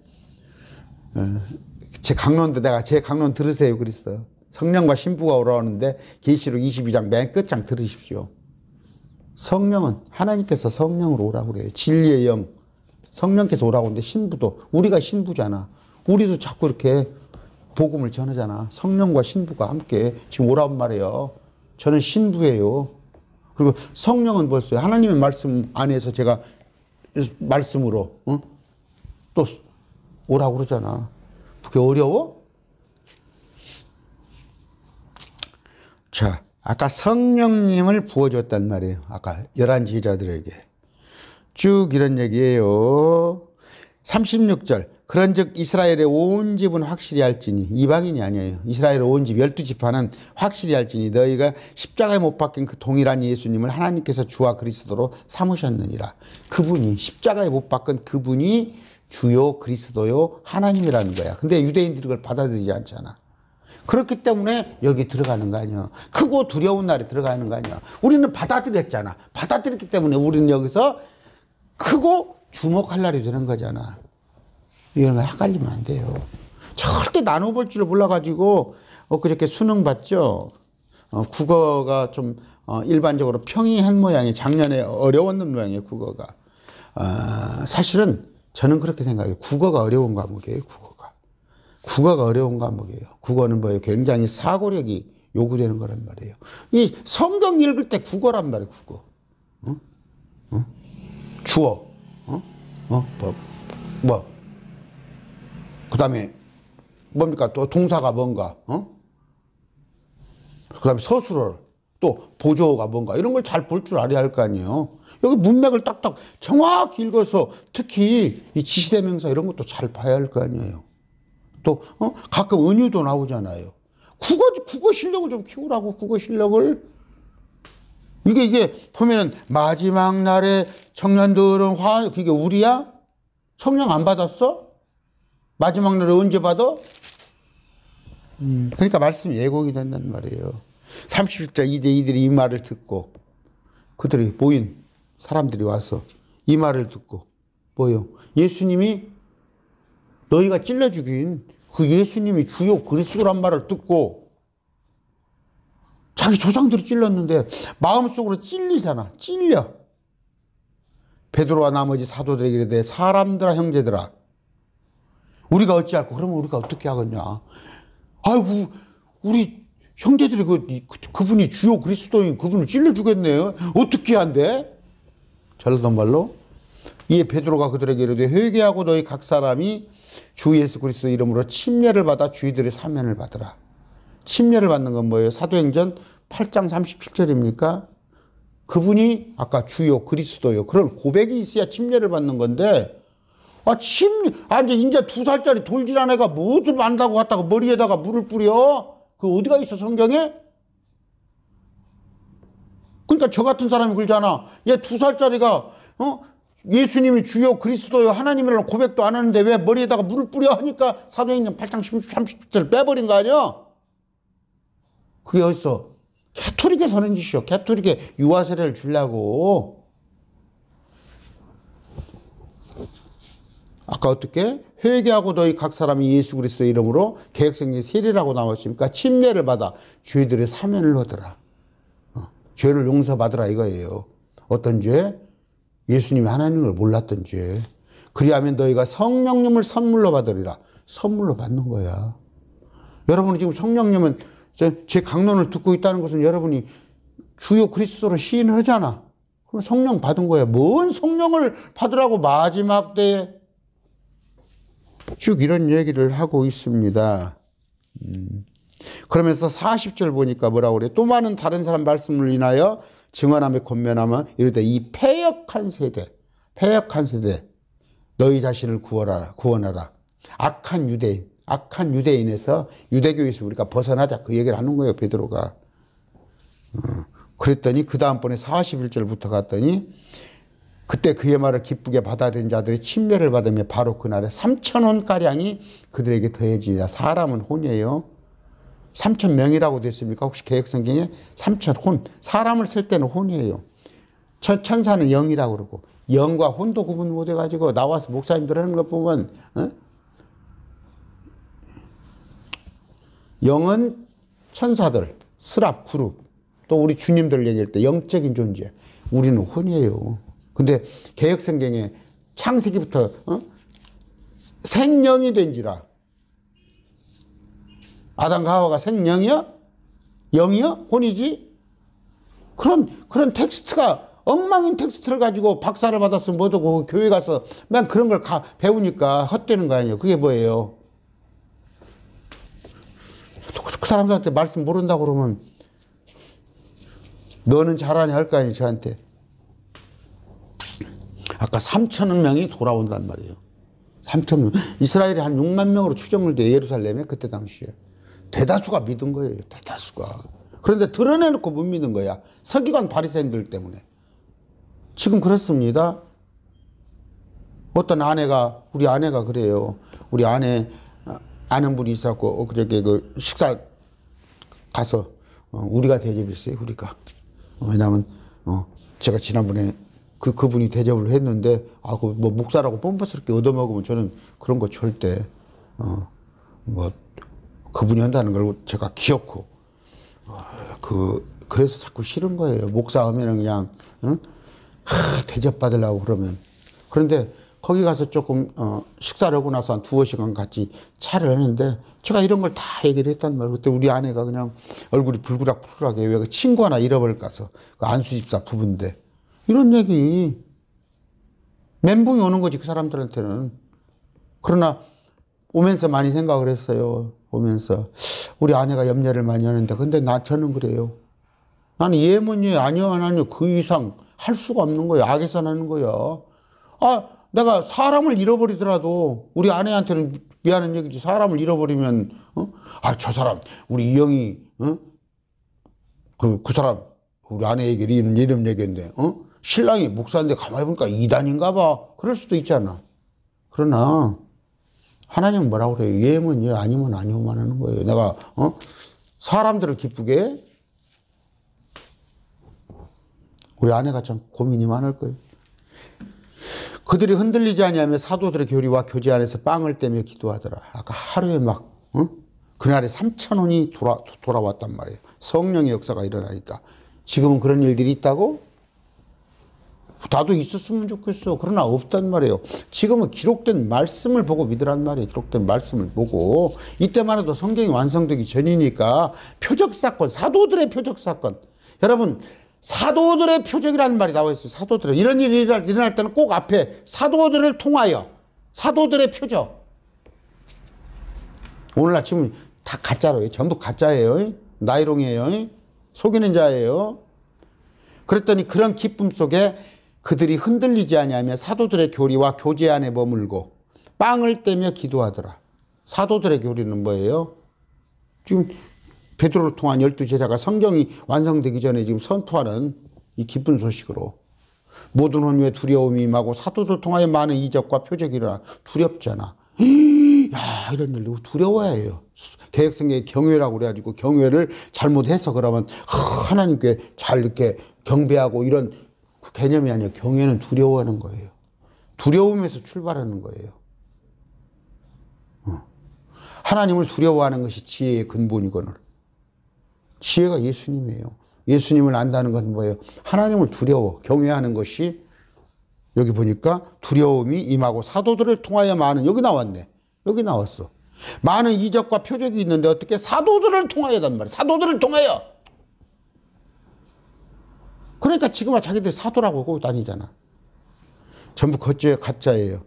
[SPEAKER 1] 제 강론 들으세요 그랬어. 성령과 신부가 오라오는데 계시록 22장 맨 끝장 들으십시오. 성령은 하나님께서 성령으로 오라고 그래요. 진리의 영 성령께서 오라고 하는데 신부도 우리가 신부잖아. 우리도 자꾸 이렇게 복음을 전하잖아. 성령과 신부가 함께 지금 오라고 말이에요. 저는 신부예요. 그리고 성령은 벌써 하나님의 말씀 안에서 제가 말씀으로 또 오라고 그러잖아. 그게 어려워? 자, 아까 성령님을 부어줬단 말이에요. 아까 11 제자들에게. 쭉 이런 얘기예요. 36절. 그런즉 이스라엘의 온 집은 확실히 할지니 이방인이 아니에요. 이스라엘의 온 집 12지파는 확실히 할지니 너희가 십자가에 못 박힌 그 동일한 예수님을 하나님께서 주와 그리스도로 삼으셨느니라. 그분이 십자가에 못 박힌 그분이 주요 그리스도요 하나님이라는 거야. 근데 유대인들이 그걸 받아들이지 않잖아. 그렇기 때문에 여기 들어가는 거 아니야. 크고 두려운 날에 들어가는 거 아니야. 우리는 받아들였잖아. 받아들였기 때문에 우리는 여기서 크고 주목할 날이 되는 거잖아. 이런 거 헷갈리면 안 돼요. 절대 나눠볼 줄 몰라가지고 엊그저께 수능 봤죠. 국어가 좀 일반적으로 평이한 모양이 작년에 어려웠는 모양이에요. 국어가. 사실은 저는 그렇게 생각해요. 국어가 어려운 과목이에요. 국어가 어려운 과목이에요. 국어는 뭐예요? 굉장히 사고력이 요구되는 거란 말이에요. 이 성경 읽을 때 국어란 말이에요. 국어. 주어. 그 다음에 뭡니까? 또 동사가 뭔가. 그 다음에 서술어. 또 보조어가 뭔가. 이런 걸 잘 볼 줄 알아야 할 거 아니에요. 여기 문맥을 딱딱 정확히 읽어서 특히 이 지시대명사 이런 것도 잘 봐야 할 거 아니에요. 또 가끔 은유도 나오잖아요. 국어 실력을 좀 키우라고. 국어 실력을. 이게 보면은 마지막 날에 청년들은 그게 우리야? 성령 안 받았어? 마지막 날에 언제 받아? 그러니까 말씀이 예고가 된단 말이에요. 30대 이들이 이 말을 듣고 그들이 모인 사람들이 와서 이 말을 듣고 뭐요? 예수님이 너희가 찔러 죽인 그 예수님이 주요 그리스도란 말을 듣고 자기 조상들이 찔렀는데 마음속으로 찔리잖아. 찔려. 베드로와 나머지 사도들에게 이르되 사람들아 형제들아 우리가 어찌할꼬? 그러면 우리가 어떻게 하겠냐? 아이고 우리 형제들이 그분이 주요 그리스도인 그분을 찔러 주겠네요. 어떻게 한대? 잘하던 말로 이에 베드로가 그들에게 이르되 회개하고 너희 각 사람이 주 예수 그리스도 이름으로 침례를 받아 주의들의 사면을 받으라. 침례를 받는 건 뭐예요? 사도행전 8장 37절입니까? 그분이 아까 주요 그리스도요. 그런 고백이 있어야 침례를 받는 건데 이제 2살짜리 돌질한 애가 뭐들 만다고 갔다가 머리에다가 물을 뿌려? 그 어디가 있어 성경에? 그러니까 저 같은 사람이 그러잖아. 얘 2살짜리가 예수님이 주요 그리스도요 하나님이라는 고백도 안 하는데 왜 머리에다가 물을 뿌려 하니까 사도행전 8장 30절 빼버린 거 아니야? 그게 어딨어? 캐톨릭에서 하는 짓이요. 캐톨릭에 유아세례를 주려고. 아까 어떻게? 회개하고 너희 각 사람이 예수 그리스도의 이름으로 계획성의 세례라고 나왔습니까? 침례를 받아 죄들의 사면을 얻으라. 죄를 용서받으라 이거예요. 어떤 죄? 예수님이 하나님을 몰랐던 죄. 그리하면 너희가 성령님을 선물로 받으리라. 선물로 받는 거야. 여러분이 지금 성령님은 제 강론을 듣고 있다는 것은 여러분이 주요 그리스도로 시인을 하잖아. 그럼 성령 받은 거야. 뭔 성령을 받으라고 마지막 때에 쭉 이런 얘기를 하고 있습니다. 그러면서 40절 보니까 뭐라고 그래? 또 많은 다른 사람 말씀을 인하여 증언하며 권면하며 이르되 이 패역한 세대 너희 자신을 구원하라. 악한 유대인에서 유대교에서 우리가 벗어나자 그 얘기를 하는 거예요. 베드로가. 그랬더니 그 다음번에 41절부터 갔더니 그때 그의 말을 기쁘게 받아들인 자들이 침례를 받으며 바로 그날에 3,000혼가량이 그들에게 더해지니라. 사람은 혼이에요. 3,000명이라고 됐습니까? 혹시 개혁성경에 3,000혼. 사람을 쓸 때는 혼이에요. 천사는 영이라고 그러고 영과 혼도 구분 못해가지고 나와서 목사님들 하는 것 보면 영은 천사들, 스랍, 그룹 또 우리 주님들 얘기할 때 영적인 존재. 우리는 혼이에요. 근데 개혁성경에 창세기부터 생령이 된지라. 아담과 하와가 생령이야? 영이야? 혼이지? 그런 텍스트가 엉망인 텍스트를 가지고 박사를 받았으면 뭐도 교회 가서 맨 그런 걸 배우니까 헛되는 거 아니에요. 그게 뭐예요? 그 사람들한테 말씀 모른다고 그러면 너는 잘하냐 할 거 아니에요. 저한테. 아까 3,000만 명이 돌아온단 말이에요. 3,000명. 이스라엘이 한 6만 명으로 추정을 돼. 예루살렘에 그때 당시에. 대다수가 믿은 거예요. 대다수가. 그런데 드러내놓고 못 믿는 거야. 서기관 바리새인들 때문에. 지금 그렇습니다. 어떤 우리 아내가 그래요. 우리 아는 분이 있었고 그저께 그 식사 가서 우리가 대접했어요. 우리가. 왜냐하면 제가 지난번에 그분이 대접을 했는데 뭐 목사라고 pompos스럽게 얻어먹으면 저는 그런 거 절대 뭐 그분이 한다는 걸 제가 기억고 그래서 자꾸 싫은 거예요. 목사 하면은 그냥 대접 받으려고 그러면. 그런데 거기 가서 조금 식사를 하고 나서 한 2-5시간 같이 차를 하는데 제가 이런 걸 다 얘기를 했단 말이에요. 그때 우리 아내가 그냥 얼굴이 불그락불그락해. 왜 친구 하나 잃어버릴까 서 그 안수집사 부부인데 이런 얘기 멘붕이 오는 거지 그 사람들한테는. 그러나 오면서 많이 생각을 했어요. 오면서 우리 아내가 염려를 많이 하는데 근데 저는 그래요. 나는 예면 예 아니요 안 아니요 그 이상 할 수가 없는 거예요. 악에서 나는 거야. 내가 사람을 잃어버리더라도 우리 아내한테는 미안한 얘기지. 사람을 잃어버리면 저 사람 우리 이영이 그 사람 우리 아내에게 이름 얘기했는데 신랑이 목사인데 가만히 보니까 이단인가 봐. 그럴 수도 있잖아. 그러나 하나님은 뭐라고 그래요? 예면 예 아니면 아니오만 하는 거예요. 내가 사람들을 기쁘게 우리 아내가 참 고민이 많을 거예요. 그들이 흔들리지 아니하며 사도들의 교리와 교제 안에서 빵을 떼며 기도하더라. 아까 하루에 막 그날에 3,000원이 돌아왔단 말이에요. 성령의 역사가 일어나니까. 지금은 그런 일들이 있다고? 나도 있었으면 좋겠어. 그러나 없단 말이에요. 지금은 기록된 말씀을 보고 믿으란 말이에요. 기록된 말씀을 보고. 이때만 해도 성경이 완성되기 전이니까 표적사건, 사도들의 표적사건. 여러분 사도들의 표적이라는 말이 나와 있어요. 사도들의. 이런 일이 일어날 때는 꼭 앞에 사도들을 통하여 사도들의 표적. 오늘날 지금 다 가짜로 해요. 전부 가짜예요. 나이롱이에요. 속이는 자예요. 그랬더니 그런 기쁨 속에 그들이 흔들리지 아니하며 사도들의 교리와 교제 안에 머물고 빵을 떼며 기도하더라. 사도들의 교리는 뭐예요? 지금 베드로를 통한 12제자가 성경이 완성되기 전에 지금 선포하는 이 기쁜 소식으로 모든 혼유에 두려움이 임하고 사도들 통하여 많은 이적과 표적이 일어나. 두렵잖아. 야, 이런 일도 두려워야 해요. 개혁성경의 경외라고 그래가지고 경외를 잘못해서 그러면 하나님께 잘 이렇게 경배하고 이런 개념이 아니에요. 경외는 두려워하는 거예요. 두려움에서 출발하는 거예요. 하나님을 두려워하는 것이 지혜의 근본이거늘. 지혜가 예수님이에요. 예수님을 안다는 건 뭐예요? 하나님을 두려워 경외하는 것이, 여기 보니까 두려움이 임하고 사도들을 통하여 많은, 여기 나왔네. 여기 나왔어. 많은 이적과 표적이 있는데 어떻게 사도들을 통하여단 말이야. 사도들을 통하여. 그러니까 지금 자기들이 사도라고 하고 다니잖아. 전부 가짜예요.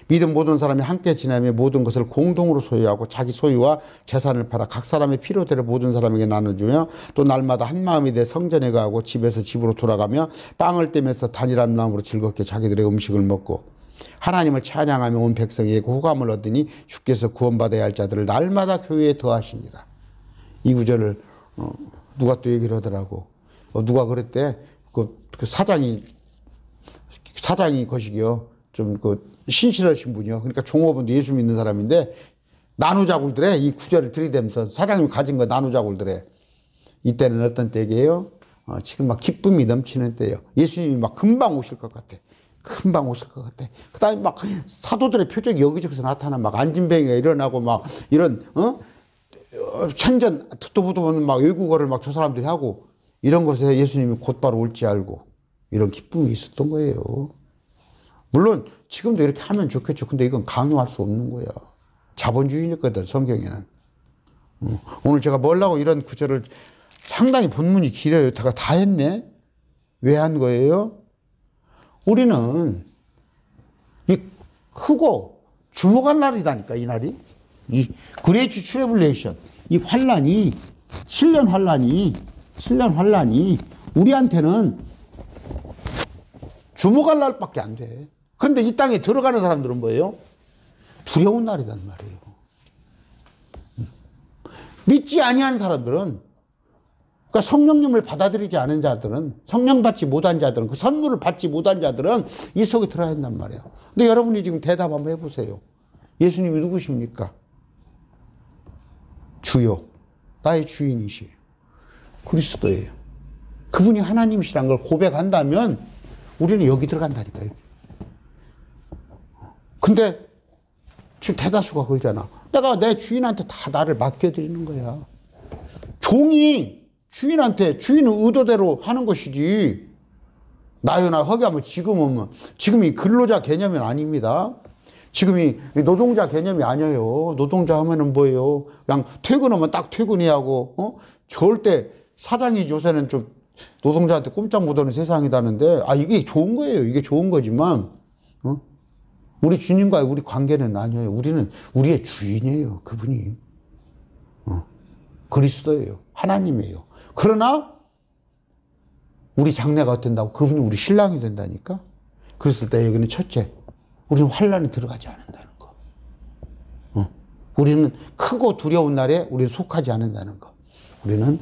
[SPEAKER 1] 믿음 모든 사람이 함께 지내며 모든 것을 공동으로 소유하고 자기 소유와 재산을 팔아 각 사람의 필요대로 모든 사람에게 나눠주며 또 날마다 한 마음이 돼 성전에 가고 집에서 집으로 돌아가며 빵을 떼면서 단일한 마음으로 즐겁게 자기들의 음식을 먹고 하나님을 찬양하며 온 백성에게 호감을 얻으니 주께서 구원받아야 할 자들을 날마다 교회에 더하시니라. 이 구절을 누가 또 얘기를 하더라고. 누가 그랬대. 그 사장이 거시기요. 좀 신실하신 분이요. 그러니까 종업원도 예수 믿는 사람인데 나누자고 그러더래. 이 구절을 들이대면서 사장님이 가진 거 나누자고 그러더래. 이때는 어떤 때게요? 지금 막 기쁨이 넘치는 때예요. 예수님이 막 금방 오실 것 같아. 금방 오실 것 같아. 그 다음에 막 사도들의 표적이 여기저기서 나타나. 막 안진뱅이가 일어나고 막 이런 생전 듣도 보도 없는 막 외국어를 막 저 사람들이 하고 이런 것에 예수님이 곧바로 올지 알고 이런 기쁨이 있었던 거예요. 물론 지금도 이렇게 하면 좋겠죠. 근데 이건 강요할 수 없는 거야. 자본주의니거든, 성경에는. 오늘 제가 뭐라고 이런 구절을 상당히 본문이 길어요. 다 했네. 왜 한 거예요? 우리는 이 크고 주목할 날이다니까, 이 날이. 이 그레이트 트래블레이션, 이 환란이, 7년 환란이 우리한테는 주목할 날밖에 안 돼. 그런데 이 땅에 들어가는 사람들은 뭐예요? 두려운 날이란 말이에요. 믿지 아니하는 사람들은, 그러니까 성령님을 받아들이지 않은 자들은, 성령 받지 못한 자들은, 그 선물을 받지 못한 자들은 이 속에 들어야 한단 말이에요. 근데 여러분이 지금 대답 한번 해보세요. 예수님이 누구십니까? 주요. 나의 주인이시에요. 그리스도예요. 그분이 하나님이시란 걸 고백한다면 우리는 여기 들어간다니까요. 근데 지금 대다수가 그러잖아. 내가 내 주인한테 다 나를 맡겨드리는 거야. 종이 주인한테 주인의 의도대로 하는 것이지. 나요나 허기하면 지금이 근로자 개념이 아닙니다. 지금이 노동자 개념이 아니에요. 노동자 하면은 뭐예요? 그냥 퇴근하면 딱 퇴근이 하고, 절대 사장이 요새는 좀 노동자한테 꼼짝 못하는 세상이다는데, 이게 좋은 거예요. 이게 좋은 거지만, 우리 주님과의 우리 관계는 아니에요. 우리는 우리의 주인이에요. 그분이. 그리스도예요. 하나님이에요. 그러나 우리 장래가 어떤다고? 그분이 우리 신랑이 된다니까? 그랬을 때 여기는 첫째, 우리는 환란에 들어가지 않는다는 거. 우리는 크고 두려운 날에 우리는 속하지 않는다는 거. 우리는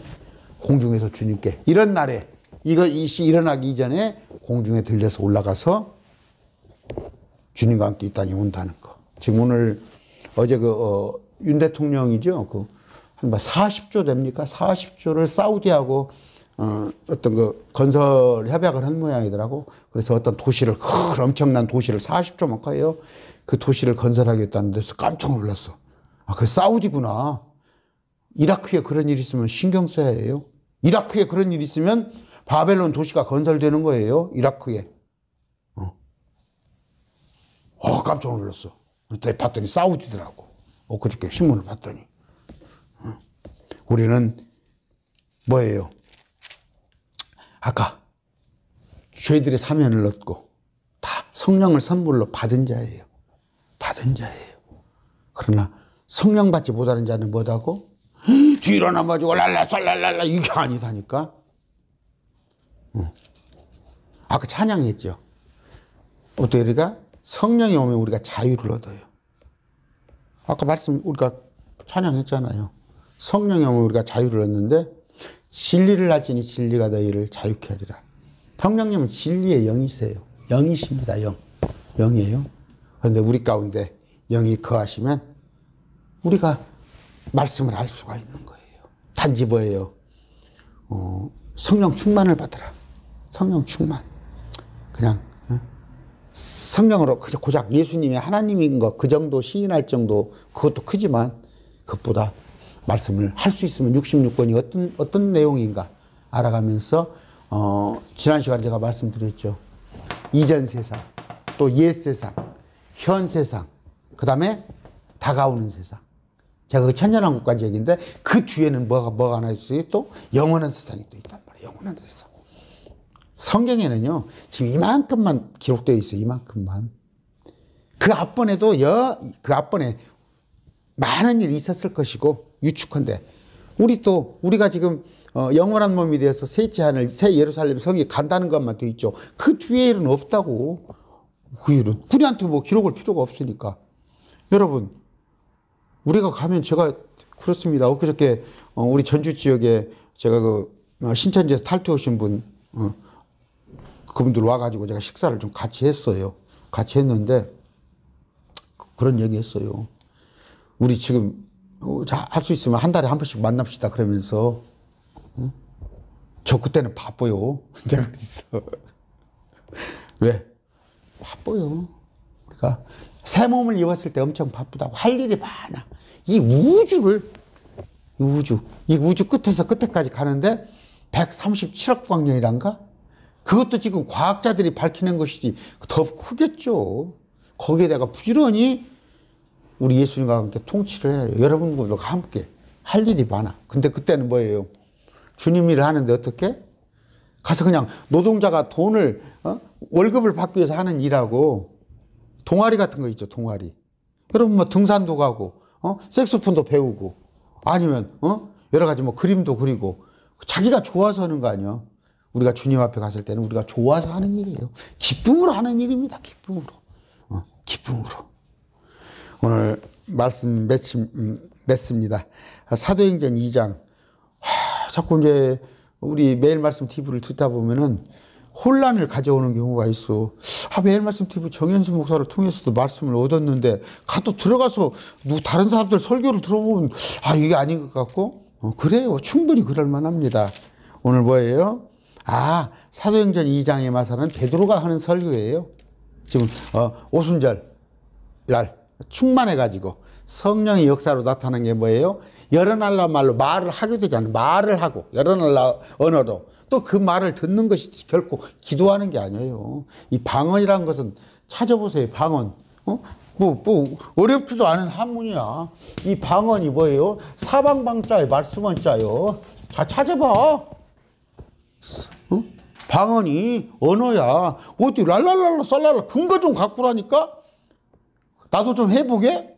[SPEAKER 1] 공중에서 주님께, 이런 날에, 이것이 일어나기 이전에 공중에 들려서 올라가서 주님과 함께 이 땅에 온다는 거. 지금 오늘, 어제 윤 대통령이죠. 한 40조 됩니까? 40조를 사우디하고, 어떤 건설 협약을 한 모양이더라고. 그래서 어떤 도시를, 엄청난 도시를 40조만 커요. 그 도시를 건설하겠다는 데서 깜짝 놀랐어. 그 사우디구나. 이라크에 그런 일이 있으면 신경 써야 해요. 이라크에 그런 일이 있으면 바벨론 도시가 건설되는 거예요. 이라크에. 깜짝 놀랐어. 그때 봤더니 사우디더라고. 그저께 신문을 봤더니. 우리는 뭐예요? 아까 죄들의 사면을 얻고 다 성령을 선물로 받은 자예요. 받은 자예요. 그러나 성령 받지 못하는 자는 뭐다고? 뒤로 넘어지고 랄랄랄랄라 이게 아니다니까. 아까 찬양했죠. 어떻게 우리가 성령이 오면 우리가 자유를 얻어요. 아까 우리가 찬양했잖아요. 성령이 오면 우리가 자유를 얻는데 진리를 알지니 진리가 너희를 자유케 하리라. 성령님은 진리의 영이세요. 영이십니다. 영이에요. 그런데 우리 가운데 영이 거하시면 우리가 말씀을 알 수가 있는 거예요. 단지 뭐예요? 성령 충만을 받으라. 성령 충만. 그냥 성령으로 고작 예수님이 하나님인 거 그 정도 시인할 정도, 그것도 크지만 그것보다 말씀을 할 수 있으면 66권이 어떤 내용인가 알아가면서 지난 시간에 제가 말씀드렸죠. 이전 세상, 또 옛 세상, 현 세상, 그 다음에 다가오는 세상. 제가 그 천년왕국까지 얘기인데 그 뒤에는 뭐가 하나 있어요? 또 영원한 세상이 또 있단 말이에요. 영원한 세상. 성경에는요, 지금 이만큼만 기록되어 있어요. 이만큼만. 그 앞번에도 그 앞번에 많은 일이 있었을 것이고 유축한데 우리가 지금 영원한 몸이 되어서 셋째 하늘 새 예루살렘 성에 간다는 것만 돼 있죠. 그 뒤에 일은 없다고. 그 일은 우리한테 뭐 기록할 필요가 없으니까. 여러분, 우리가 가면 제가 그렇습니다. 엊그저께 우리 전주 지역에 제가 신천지에서 탈퇴 오신 분 그분들 와가지고 제가 식사를 좀 같이 했어요. 같이 했는데 그런 얘기 했어요. 우리 지금 할 수 있으면 한 달에 한 번씩 만납시다 그러면서 저 그때는 바빠요. 내가 그랬어. 왜? 바빠요. 우리가 새 몸을 입었을 때 엄청 바쁘다고 할 일이 많아. 이 우주 끝에서 끝에까지 가는데 137억 광년이란가? 그것도 지금 과학자들이 밝히는 것이지 더 크겠죠. 거기에다가 부지런히 우리 예수님과 함께 통치를 해요. 여러분들과 함께 할 일이 많아. 근데 그때는 뭐예요? 주님 일을 하는데 어떻게? 가서 그냥 노동자가 돈을 월급을 받기 위해서 하는 일하고 동아리 같은 거 있죠. 동아리. 여러분 뭐 등산도 가고 색소폰도 배우고 아니면 여러 가지 뭐 그림도 그리고 자기가 좋아서 하는 거 아니야. 우리가 주님 앞에 갔을 때는 우리가 좋아서 하는 일이에요. 기쁨으로 하는 일입니다. 기쁨으로. 기쁨으로. 오늘 말씀 맺습니다. 사도행전 2장. 자꾸 이제 우리 매일 말씀 TV를 듣다 보면은 혼란을 가져오는 경우가 있어. 매일 말씀 TV 정현수 목사를 통해서도 말씀을 얻었는데 가도 들어가서 다른 사람들 설교를 들어보면 이게 아닌 것 같고 그래요. 충분히 그럴 만합니다. 오늘 뭐예요? 사도행전 2장의 마사는 베드로가 하는 설교예요. 지금 오순절 날 충만해가지고 성령의 역사로 나타난 게 뭐예요? 여러 나라 말로 말을 하게 되잖아요. 말을 하고 여러 나라 언어로 또 그 말을 듣는 것이 결코 기도하는 게 아니에요. 이 방언이라는 것은 찾아보세요. 방언. 뭐 어렵지도 않은 한문이야. 이 방언이 뭐예요? 사방방자예요. 말씀원자예요. 자, 찾아봐. 방언이 언어야. 어디 랄랄랄라 쌀랄라 근거 좀 갖고라니까? 나도 좀 해보게?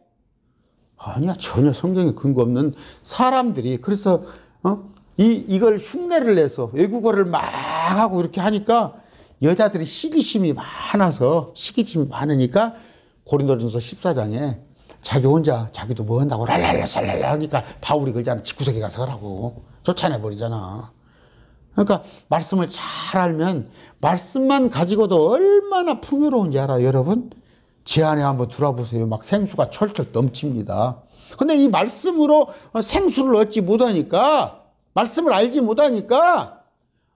[SPEAKER 1] 아니야. 전혀 성경에 근거 없는 사람들이. 그래서 이걸 흉내를 내서 외국어를 막 하고 이렇게 하니까 여자들이 시기심이 많으니까 고린도전서 14장에 자기 혼자 자기도 뭐 한다고 랄랄라 쌀랄라 하니까 바울이 그러잖아. 집구석에 가서 하라고. 쫓아내버리잖아. 그러니까 말씀을 잘 알면 말씀만 가지고도 얼마나 풍요로운지 알아요, 여러분? 제 안에 한번 들어보세요. 막 생수가 철철 넘칩니다. 근데 이 말씀으로 생수를 얻지 못하니까, 말씀을 알지 못하니까,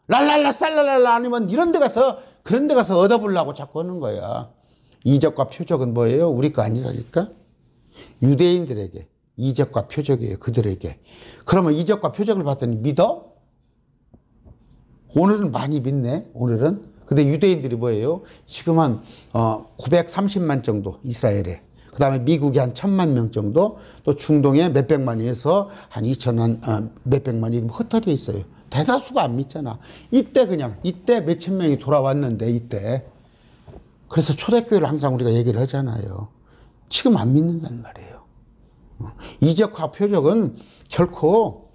[SPEAKER 1] 랄랄라 쌀랄랄라 아니면 그런 데 가서 얻어보려고 자꾸 하는 거야. 이적과 표적은 뭐예요? 우리 거 아니니까? 유대인들에게 이적과 표적이에요, 그들에게. 그러면 이적과 표적을 봤더니 믿어? 오늘은 많이 믿네, 오늘은. 근데 유대인들이 뭐예요? 지금 한 930만 정도 이스라엘에, 그 다음에 미국이 한 1000만 명 정도, 또 중동에 몇백만에서 한 2000한 몇백만이 흩어져 있어요. 대다수가 안 믿잖아. 이때 몇천 명이 돌아왔는데 이때. 그래서 초대교회를 항상 우리가 얘기를 하잖아요. 지금 안 믿는단 말이에요. 이적과 표적은 결코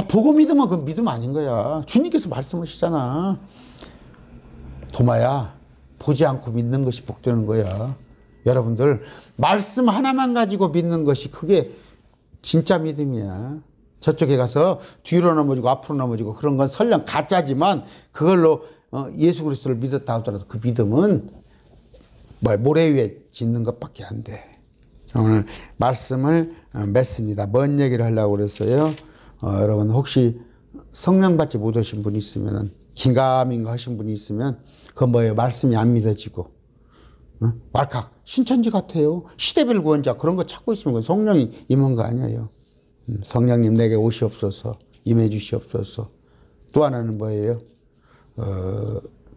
[SPEAKER 1] 보고 믿으면 그건 믿음 아닌 거야. 주님께서 말씀하시잖아. 도마야, 보지 않고 믿는 것이 복되는 거야. 여러분들, 말씀 하나만 가지고 믿는 것이 그게 진짜 믿음이야. 저쪽에 가서 뒤로 넘어지고 앞으로 넘어지고 그런 건 설령 가짜지만 그걸로 예수 그리스도를 믿었다 하더라도 그 믿음은 모래 위에 짓는 것밖에 안 돼. 오늘 말씀을 맺습니다. 뭔 얘기를 하려고 그랬어요? 여러분 혹시 성령 받지 못하신 분이 있으면, 긴가민가 하신 분이 있으면, 그건 뭐예요? 말씀이 안 믿어지고, 말칵 신천지 같아요, 시대별 구원자, 그런 거 찾고 있으면 그건 성령이 임한 거 아니에요. 성령님 내게 오시옵소서, 임해 주시옵소서. 또 하나는 뭐예요?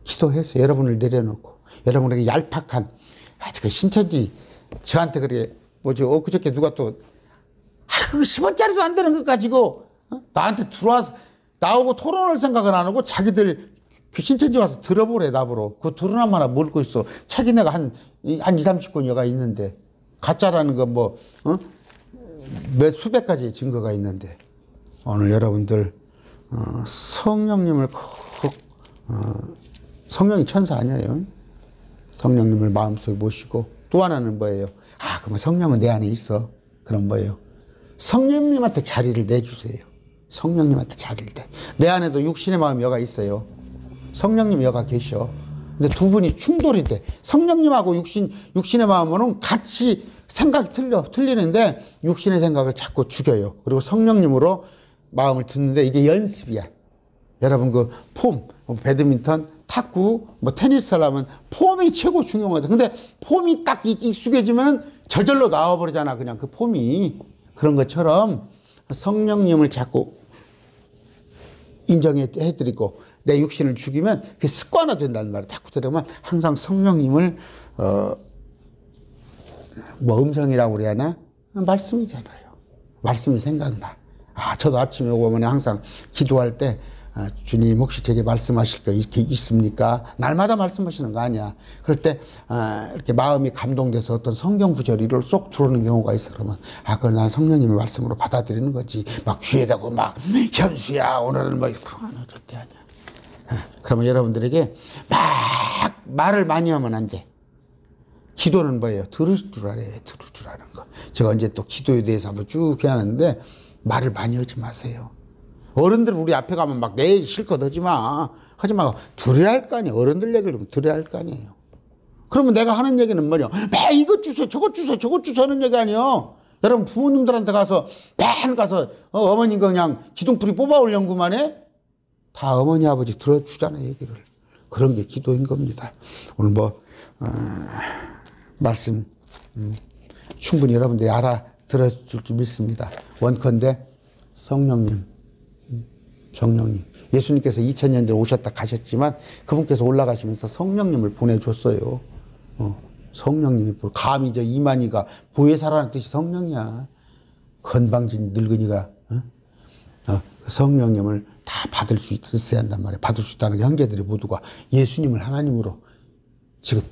[SPEAKER 1] 기도해서 여러분을 내려놓고, 여러분에게 얄팍한, 그 신천지, 저한테 그렇게, 엊그저께 누가 또, 10원짜리도 안 되는 것 가지고, 나한테 들어와서, 나오고 토론할 생각은 안 하고, 자기들 그 신천지 와서 들어보래, 나보러. 그 드러나마나 모르고 있어. 자기네가 한 20, 30권여가 있는데, 가짜라는 건 뭐, 몇 수백 가지의 증거가 있는데, 오늘 여러분들, 성령님을 성령이 천사 아니에요. 성령님을 마음속에 모시고, 또 하나는 뭐예요? 그러면 성령은 내 안에 있어. 그럼 뭐예요? 성령님한테 자리를 내주세요. 성령님한테 자리를 내 안에도 육신의 마음 여가 있어요. 성령님 여가 계셔. 근데 두 분이 충돌이 돼. 성령님하고 육신의 마음은 같이 생각이 틀리는데 육신의 생각을 자꾸 죽여요. 그리고 성령님으로 마음을 듣는데 이게 연습이야. 여러분 배드민턴, 탁구, 테니스 하려면 폼이 최고 중요하거든. 근데 폼이 딱 익숙해지면 저절로 나와버리잖아. 그냥 그 폼이. 그런 것처럼 성령님을 자꾸 인정해드리고 내 육신을 죽이면 그게 습관화 된다는 말을 자꾸 들으면 항상 성령님을 음성이라고 그래야 하나? 말씀이잖아요. 말씀이 생각나. 저도 아침에 오면 항상 기도할 때 주님 혹시 제게 말씀하실 거 있습니까? 날마다 말씀하시는 거 아니야. 그럴 때 이렇게 마음이 감동돼서 어떤 성경 구절이 쏙 들어오는 경우가 있어. 그러면 그걸 난 성령님의 말씀으로 받아들이는 거지. 막 귀에 대고 막 현수야 오늘은 그런 절대 아니야. 그러면 여러분들에게 막 말을 많이 하면 안 돼. 기도는 뭐예요? 들을 줄 알아요. 들을 줄 아는 거. 제가 이제 또 기도에 대해서 한번 쭉 하는데 말을 많이 하지 마세요. 어른들 우리 앞에 가면 막 내 얘기 실컷 하지 마. 하지 마. 들어야 할 거 아니에요. 어른들 얘기를 좀 들어야 할 거 아니에요. 그러면 내가 하는 얘기는 뭐냐? 매 이것 주세요. 저것 주세요. 저것 주세요. 하는 얘기 아니에요. 여러분 부모님들한테 가서 맨 가서 어머니가 그냥 기둥풀이 뽑아 올려구만 해? 다 어머니 아버지 들어주잖아요. 얘기를. 그런 게 기도인 겁니다. 오늘 말씀 충분히 여러분들이 알아들어줄 줄 믿습니다. 원컨대 성령님. 예수님께서 2000년 전에 오셨다 가셨지만 그분께서 올라가시면서 성령님을 보내줬어요. 성령님이 감히 이만희가 보혜 살아난 뜻이 성령이야. 건방진 늙은이가 성령님을 다 받을 수 있어야 한단 말이에요. 받을 수 있다는 게 형제들이 모두가 예수님을 하나님으로 지금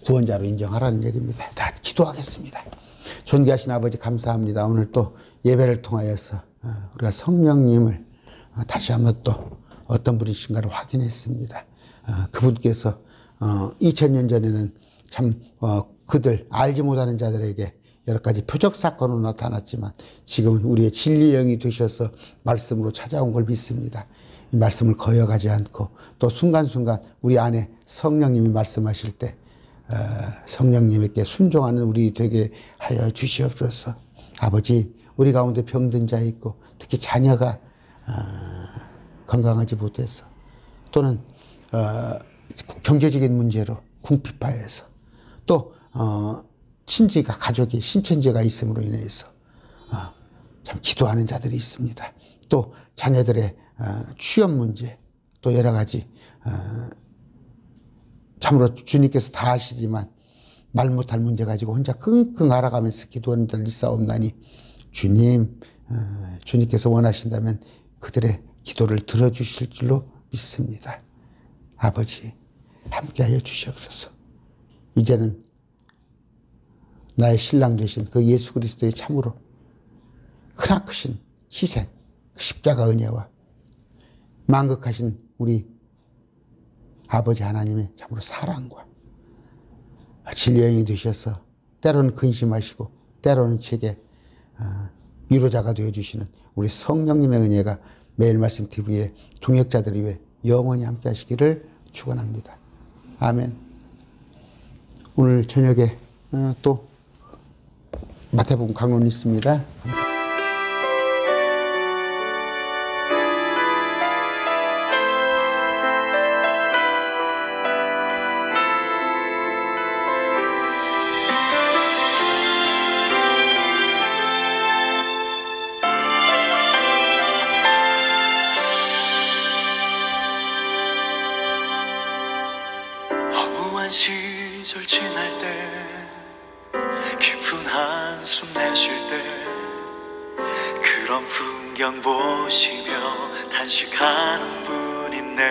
[SPEAKER 1] 구원자로 인정하라는 얘기입니다. 다 기도하겠습니다. 존귀하신 아버지 감사합니다. 오늘 또 예배를 통하여서 우리가 성령님을 다시 한번 또 어떤 분이신가를 확인했습니다. 그분께서 2000년 전에는 참 그들 알지 못하는 자들에게 여러 가지 표적 사건으로 나타났지만 지금은 우리의 진리의 영이 되셔서 말씀으로 찾아온 걸 믿습니다. 이 말씀을 거역하지 않고 또 순간순간 우리 안에 성령님이 말씀하실 때 성령님에게 순종하는 우리 되게 하여 주시옵소서. 아버지, 우리 가운데 병든 자 있고 특히 자녀가 건강하지 못해서 또는 경제적인 문제로 궁핍하여서 또 친지가 가족이 신천지가 있음으로 인해서 참 기도하는 자들이 있습니다. 또 자녀들의 취업 문제 또 여러 가지 참으로 주님께서 다 아시지만 말 못할 문제 가지고 혼자 끙끙 앓아가면서 기도하는 자들이 있사옵나니 주님, 주님께서 원하신다면 그들의 기도를 들어주실 줄로 믿습니다. 아버지, 함께하여 주시옵소서. 이제는 나의 신랑 되신 그 예수 그리스도의 참으로 크나크신 희생, 십자가 은혜와 만극하신 우리 아버지 하나님의 참으로 사랑과 진리의 영이 되셔서 때로는 근심하시고 때로는 제게 위로자가 되어주시는 우리 성령님의 은혜가 매일 말씀 TV의 동역자들이 위해 영원히 함께 하시기를 축원합니다. 아멘. 오늘 저녁에 또 마태복음 강론 있습니다.
[SPEAKER 2] 허무한 시절 지날 때 깊은 한숨 내쉴 때 그런 풍경 보시며 단식하는 분 있네.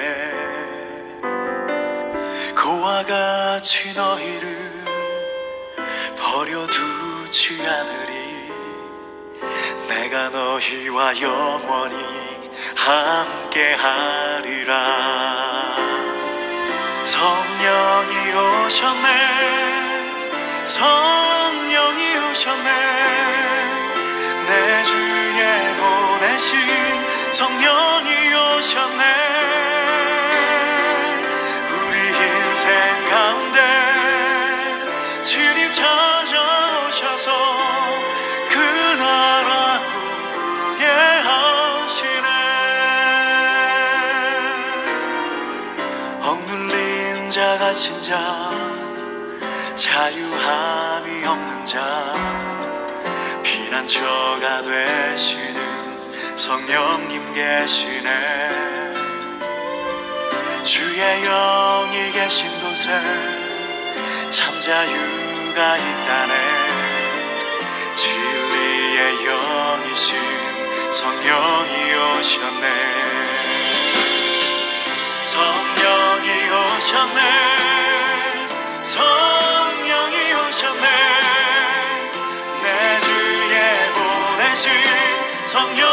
[SPEAKER 2] 그와 같이 너희를 버려두지 않으리. 내가 너희와 영원히 함께하리라. 성령이 오셨네, 성령이 오셨네. 내 주에 보내신 성령이 오셨네. 우리 인생 가운데 친히 찾아오셔서 그 나라 꿈꾸게 하시네. 억눌린 자 갇힌 자 자유함이 없는 자 피난처가 되시는 성령님 계시네. 주의 영이 계신 곳에 참 자유가 있다네. 진리의 영이신 성령이 오셨네. 성령이 오셨네. 성령이 오셨네. 내 주에 보내신 성령